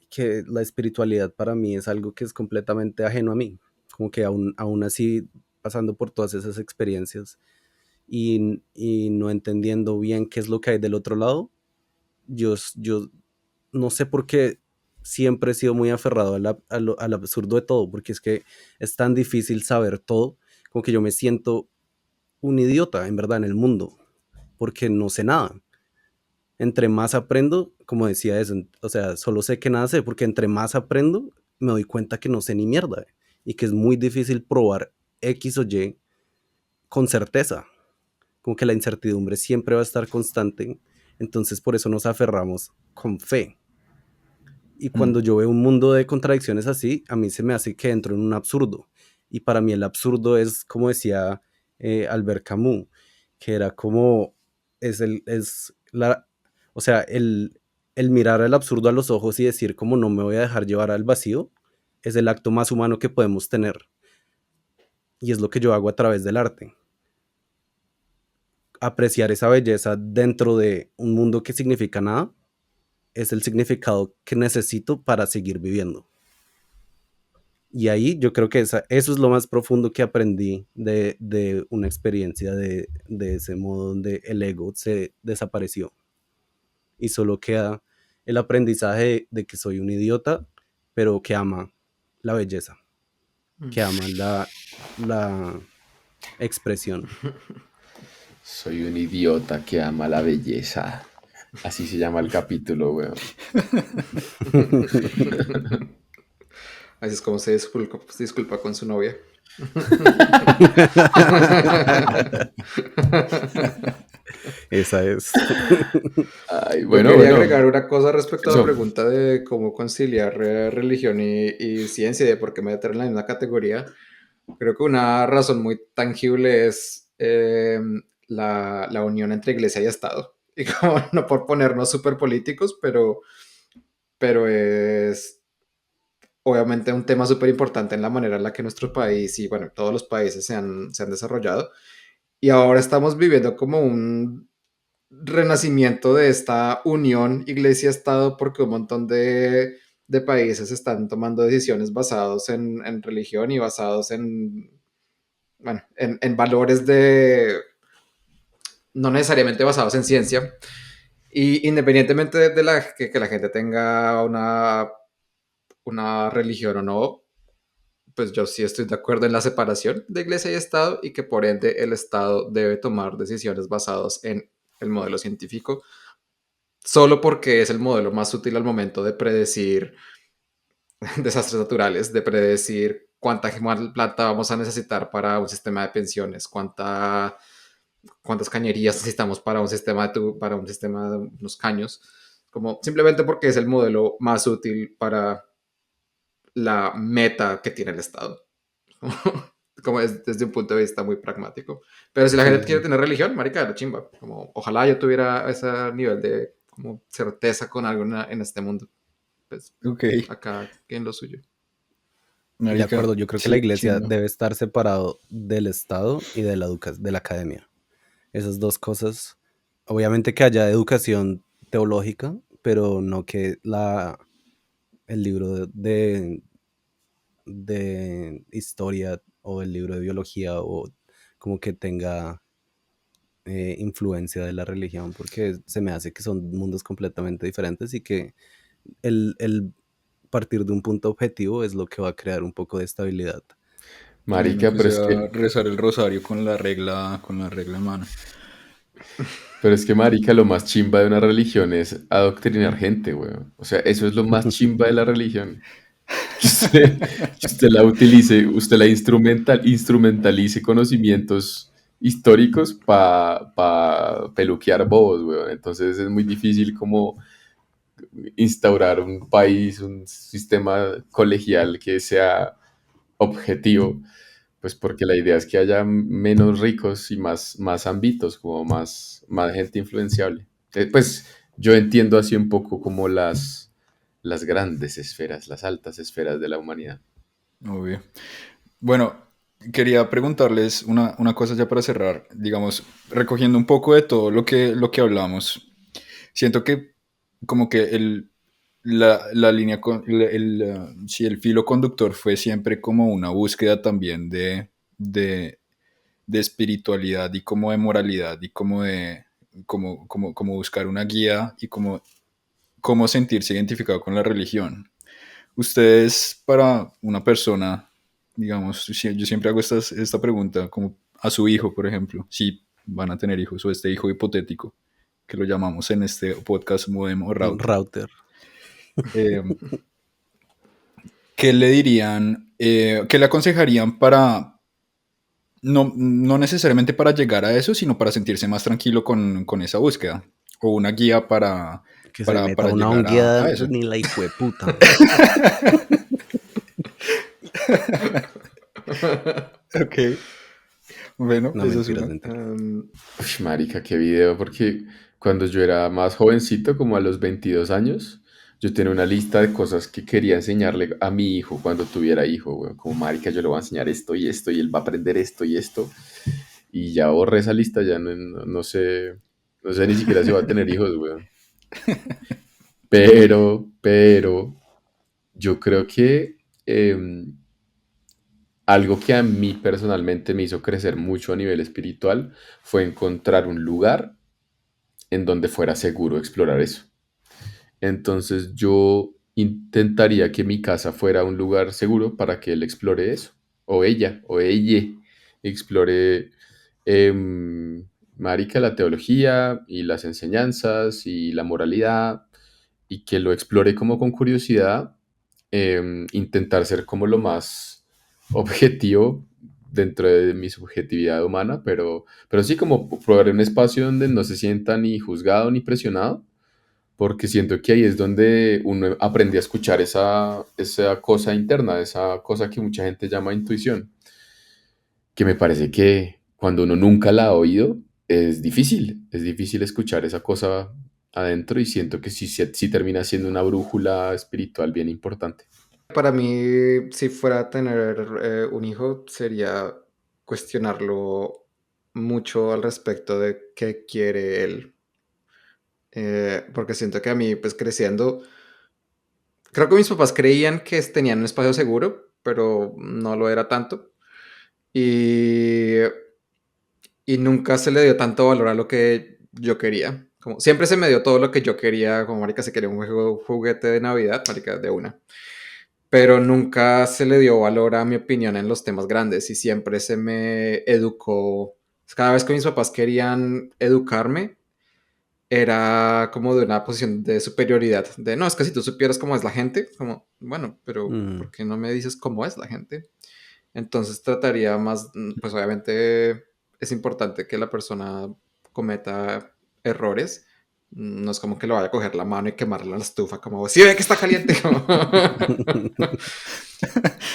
que la espiritualidad para mí es algo que es completamente ajeno a mí, como que aún así pasando por todas esas experiencias y no entendiendo bien qué es lo que hay del otro lado, yo no sé por qué siempre he sido muy aferrado al absurdo de todo, porque es que es tan difícil saber todo, como que yo me siento un idiota, en verdad, en el mundo, porque no sé nada. Entre más aprendo, como decía eso, o sea, solo sé que nada sé, porque entre más aprendo, me doy cuenta que no sé ni mierda, y que es muy difícil probar X o Y con certeza, como que la incertidumbre siempre va a estar constante, entonces por eso nos aferramos con fe. Y cuando yo veo un mundo de contradicciones así, a mí se me hace que entro en un absurdo. Y para mí el absurdo es, como decía Albert Camus, que era como, o sea, el mirar al absurdo a los ojos y decir como no me voy a dejar llevar al vacío, es el acto más humano que podemos tener. Y es lo que yo hago a través del arte. Apreciar esa belleza dentro de un mundo que significa nada, es el significado que necesito para seguir viviendo. Y ahí yo creo que eso es lo más profundo que aprendí de una experiencia de ese modo donde el ego se desapareció. Y solo queda el aprendizaje de que soy un idiota, pero que ama la belleza, que ama la expresión. Soy un idiota que ama la belleza. Así se llama el capítulo, weón. Así es como se disculpa con su novia. Esa es. Ay, Yo bueno, quería bueno. agregar una cosa respecto a la Eso. pregunta de cómo conciliar religión y ciencia y de por qué meter en la misma categoría. Creo que una razón muy tangible es la unión entre iglesia y Estado. Y como no por ponernos súper políticos, pero es obviamente un tema súper importante en la manera en la que nuestro país y bueno, todos los países se han desarrollado. Y ahora estamos viviendo como un renacimiento de esta unión iglesia-estado porque un montón de países están tomando decisiones basados en religión y basados bueno, en valores no necesariamente basados en ciencia. Y independientemente que la gente tenga una religión o no, pues yo sí estoy de acuerdo en la separación de iglesia y Estado y que por ende el Estado debe tomar decisiones basadas en el modelo científico, solo porque es el modelo más útil al momento de predecir desastres naturales, de predecir cuánta plata vamos a necesitar para un sistema de pensiones, cuántas cañerías necesitamos para para un sistema de unos caños, como simplemente porque es el modelo más útil para la meta que tiene el Estado. Como es desde un punto de vista muy pragmático. Pero si la gente quiere tener religión, marica, la chimba. Como, ojalá yo tuviera ese nivel de como certeza con algo en este mundo. Pues Ok, acá en lo suyo. De marica, acuerdo, yo creo que la sí, iglesia chimba. debe estar separado del Estado y de de la academia. Esas dos cosas, obviamente que haya educación teológica, pero no que el libro de historia o el libro de biología o como que tenga influencia de la religión, porque se me hace que son mundos completamente diferentes y que el partir de un punto objetivo es lo que va a crear un poco de estabilidad. A menos Marica, que sea rezar el rosario con la regla en mano. pero es que, marica, lo más chimba de una religión es adoctrinar gente, weón. O sea, eso es lo más chimba de la religión. Que usted la utilice, usted la instrumentalice conocimientos históricos para peluquear bobos, weón. Entonces es muy difícil como instaurar un país, un sistema colegial que sea objetivo, pues porque la idea es que haya menos ricos y más ámbitos, como más gente influenciable. Pues yo entiendo así un poco como las grandes esferas, las altas esferas de la humanidad. Obvio. Bueno, quería preguntarles una cosa ya para cerrar, digamos, recogiendo un poco de todo lo que hablamos. Siento que como que la línea, sí, el filo conductor fue siempre como una búsqueda también de, de espiritualidad y como de moralidad y como de como buscar una guía y como sentirse identificado con la religión. Ustedes, para una persona, digamos, yo siempre hago esta pregunta como a su hijo, por ejemplo, si van a tener hijos, o este hijo hipotético, que lo llamamos en este podcast modem o router. Router. Eh, ¿Qué le dirían, qué le aconsejarían para, no necesariamente para llegar a eso, sino para sentirse más tranquilo con esa búsqueda? O una guía Que se meta para una llegar hongueada a eso. ni la hijueputa. Ok. Bueno, No, eso es mentiras, una. mentiras. Uy, marica, qué video, porque cuando yo era más jovencito, como a los 22 años, yo tenía una lista de cosas que quería enseñarle a mi hijo cuando tuviera hijo, güey. Como, marica, yo le voy a enseñar esto, y él va a aprender esto y esto. Y ya borré esa lista, ya no sé ni siquiera si va a tener hijos, güey. Pero, yo creo que algo que a mí personalmente me hizo crecer mucho a nivel espiritual fue encontrar un lugar en donde fuera seguro explorar eso. Entonces yo intentaría que mi casa fuera un lugar seguro para que él explore eso, o ella explore, marica, la teología y las enseñanzas y la moralidad, y que lo explore como con curiosidad, intentar ser como lo más objetivo dentro de mi subjetividad humana, pero sí como probar un espacio donde no se sienta ni juzgado ni presionado, porque siento que ahí es donde uno aprende a escuchar esa cosa interna, esa cosa que mucha gente llama intuición, que me parece que cuando uno nunca la ha oído, es difícil escuchar esa cosa adentro, y siento que sí termina siendo una brújula espiritual bien importante. Para mí, si fuera a tener un hijo, sería cuestionarlo mucho al respecto de qué quiere él. Porque siento que a mí, pues creciendo, creo que mis papás creían que tenían un espacio seguro, pero no lo era tanto. Y, y nunca se le dio tanto valor a lo que yo quería. Como, siempre se me dio todo lo que yo quería, como marica, se quería un juguete de Navidad, marica, de una. Pero nunca se le dio valor a mi opinión en los temas grandes y siempre se me educó. Cada vez que mis papás querían educarme, era como de una posición de superioridad, de no, es que si tú supieras cómo es la gente, como, bueno, pero Mm. ¿por qué no me dices cómo es la gente? Entonces trataría más, pues obviamente es importante que la persona cometa errores. No es como que lo vaya a coger la mano y quemarla en la estufa, como, sí, ve que está caliente.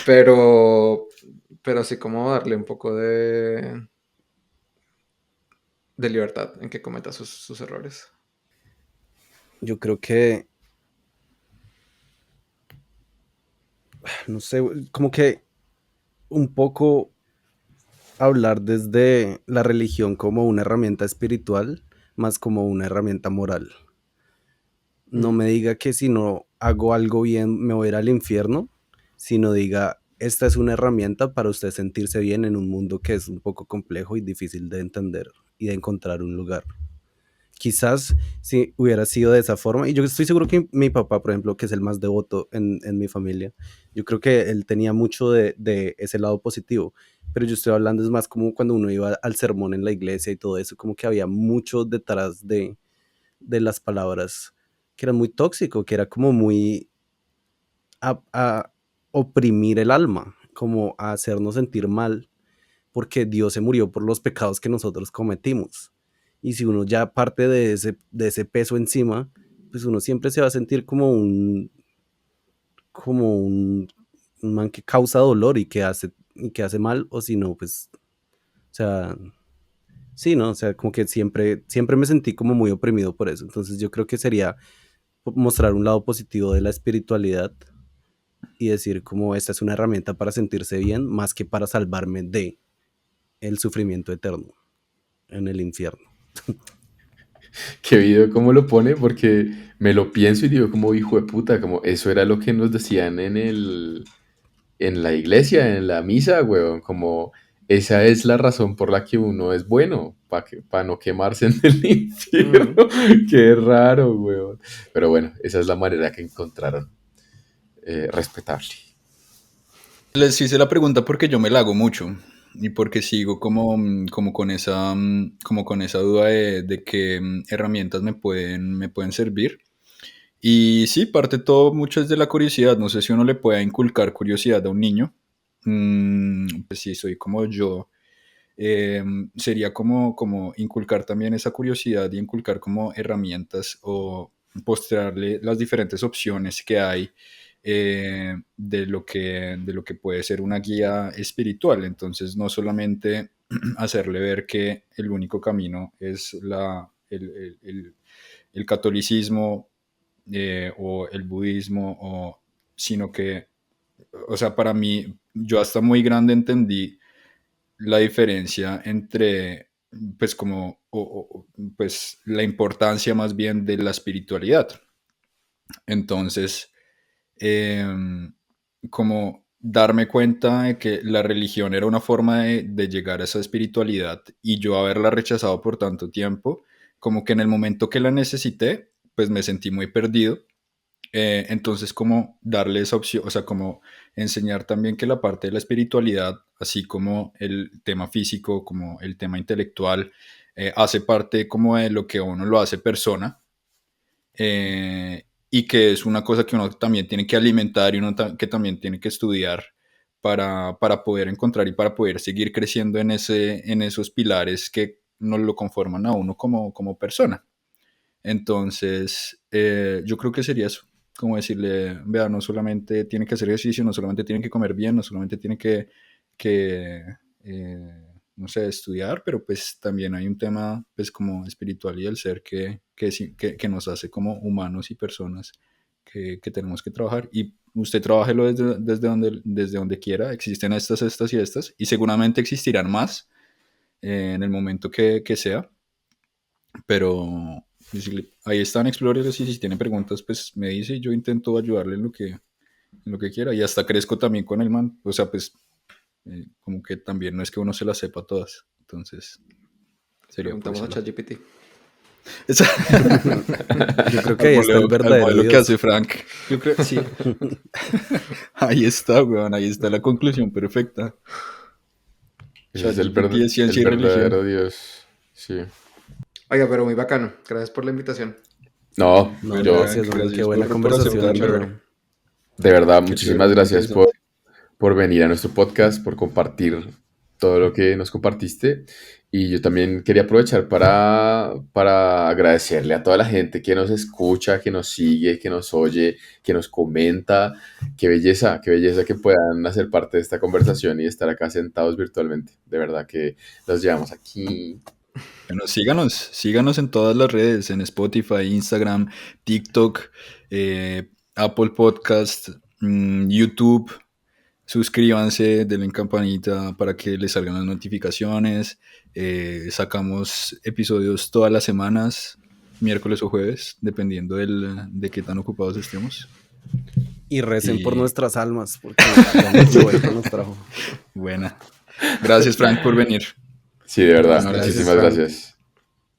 pero, pero sí como darle un poco de libertad en que cometa sus errores. Yo creo que, no sé, como que un poco hablar desde la religión como una herramienta espiritual, más como una herramienta moral. No me diga que si no hago algo bien me voy a ir al infierno, sino diga, esta es una herramienta para usted sentirse bien en un mundo que es un poco complejo y difícil de entender y de encontrar un lugar. Quizás si hubiera sido de esa forma, y yo estoy seguro que mi papá, por ejemplo, que es el más devoto en mi familia, yo creo que él tenía mucho de ese lado positivo, pero yo estoy hablando es más como cuando uno iba al sermón en la iglesia y todo eso, como que había mucho detrás de las palabras que eran muy tóxico, que era como muy a oprimir el alma, como a hacernos sentir mal, porque Dios se murió por los pecados que nosotros cometimos. Y si uno ya parte de ese peso encima, pues uno siempre se va a sentir como un man que causa dolor y que hace mal, o si no, pues, o sea, sí, ¿no? O sea, como que siempre me sentí como muy oprimido por eso. Entonces yo creo que sería mostrar un lado positivo de la espiritualidad y decir como esta es una herramienta para sentirse bien, más que para salvarme de el sufrimiento eterno en el infierno. qué video, cómo lo pone, porque me lo pienso y digo como hijo de puta, como eso era lo que nos decían en la iglesia, en la misa, weón, como esa es la razón por la que uno es bueno, para no quemarse en el infierno. Qué raro, weón. Pero bueno, esa es la manera que encontraron respetable. Les hice la pregunta porque yo me la hago mucho y porque sigo como con esa duda de qué herramientas me pueden servir. Y sí, parte todo mucho es de la curiosidad. No sé si uno le puede inculcar curiosidad a un niño. Pues si soy como yo, sería como inculcar también esa curiosidad y inculcar como herramientas o mostrarle las diferentes opciones que hay de lo que puede ser una guía espiritual. Entonces, no solamente hacerle ver que el único camino es el catolicismo o el budismo, sino que, o sea, para mí, yo hasta muy grande entendí la diferencia entre, pues, pues, la importancia más bien de la espiritualidad. Entonces, como darme cuenta de que la religión era una forma de llegar a esa espiritualidad y yo haberla rechazado por tanto tiempo, como que en el momento que la necesité, pues me sentí muy perdido. Entonces, como darle esa opción, o sea, como enseñar también que la parte de la espiritualidad, así como el tema físico, como el tema intelectual, hace parte como de lo que a uno lo hace persona, y que es una cosa que uno también tiene que alimentar y que también tiene que estudiar para poder encontrar y para poder seguir creciendo en esos pilares que nos lo conforman a uno como persona. Entonces, yo creo que sería eso, como decirle, vea, no solamente tiene que hacer ejercicio, no solamente tiene que comer bien, no solamente tiene que no sé, estudiar, pero pues también hay un tema pues como espiritual y el ser que nos hace como humanos y personas que tenemos que trabajar. Y usted trabájelo desde donde quiera, existen estas y estas, y seguramente existirán más en el momento que sea, pero pues, ahí están, explórerlos, y si tienen preguntas, pues me dice y yo intento ayudarle en lo que quiera. Y hasta crezco también con el man. O sea, pues como que también no es que uno se las sepa todas. Entonces, sería por Preguntamos ese a lado. ChatGPT. Yo creo que ahí está el Al verdadero modelo que Dios. hace Frank. Yo creo, sí. Ahí está, weón. Ahí está la conclusión perfecta. Ese es ChatGPT es el ciencia y verdadero religión. Dios. Sí. Oiga, pero muy bacano. Gracias por la invitación. No, No, yo, gracias, man. Qué Gracias buena por conversación, en aceptarlo. verdad. de verdad, Qué chévere, muchísimas muy gracias interesante. por venir a nuestro podcast, por compartir todo lo que nos compartiste. Y yo también quería aprovechar para agradecerle a toda la gente que nos escucha, que nos sigue, que nos oye, que nos comenta. Qué belleza que puedan hacer parte de esta conversación y estar acá sentados virtualmente. De verdad que los llevamos aquí. Bueno, síganos en todas las redes, en Spotify, Instagram, TikTok, Apple Podcast, YouTube. Suscríbanse, denle en campanita para que les salgan las notificaciones. Sacamos episodios todas las semanas, miércoles o jueves, dependiendo de qué tan ocupados estemos. Y recen por Y nuestras almas, porque ya mucho vuelta nos trajo. buena. Gracias, Frank, por venir. Sí, de verdad, Un abrazo. muchísimas Frank. gracias.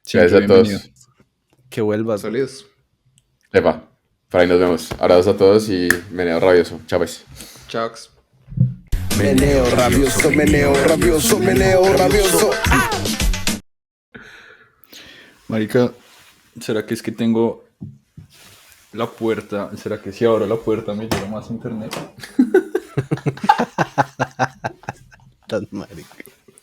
Siempre Gracias a bienvenido. todos. Que vuelvas. Sólidos. Epa, por ahí nos vemos. Abrazos a todos y meneo rabioso. Chao pues. Chao. Meneo rabioso, meneo rabioso, meneo rabioso. Marica, ¿será que es que tengo la puerta? ¿Será que si abro la puerta me llega más internet? Tan marica.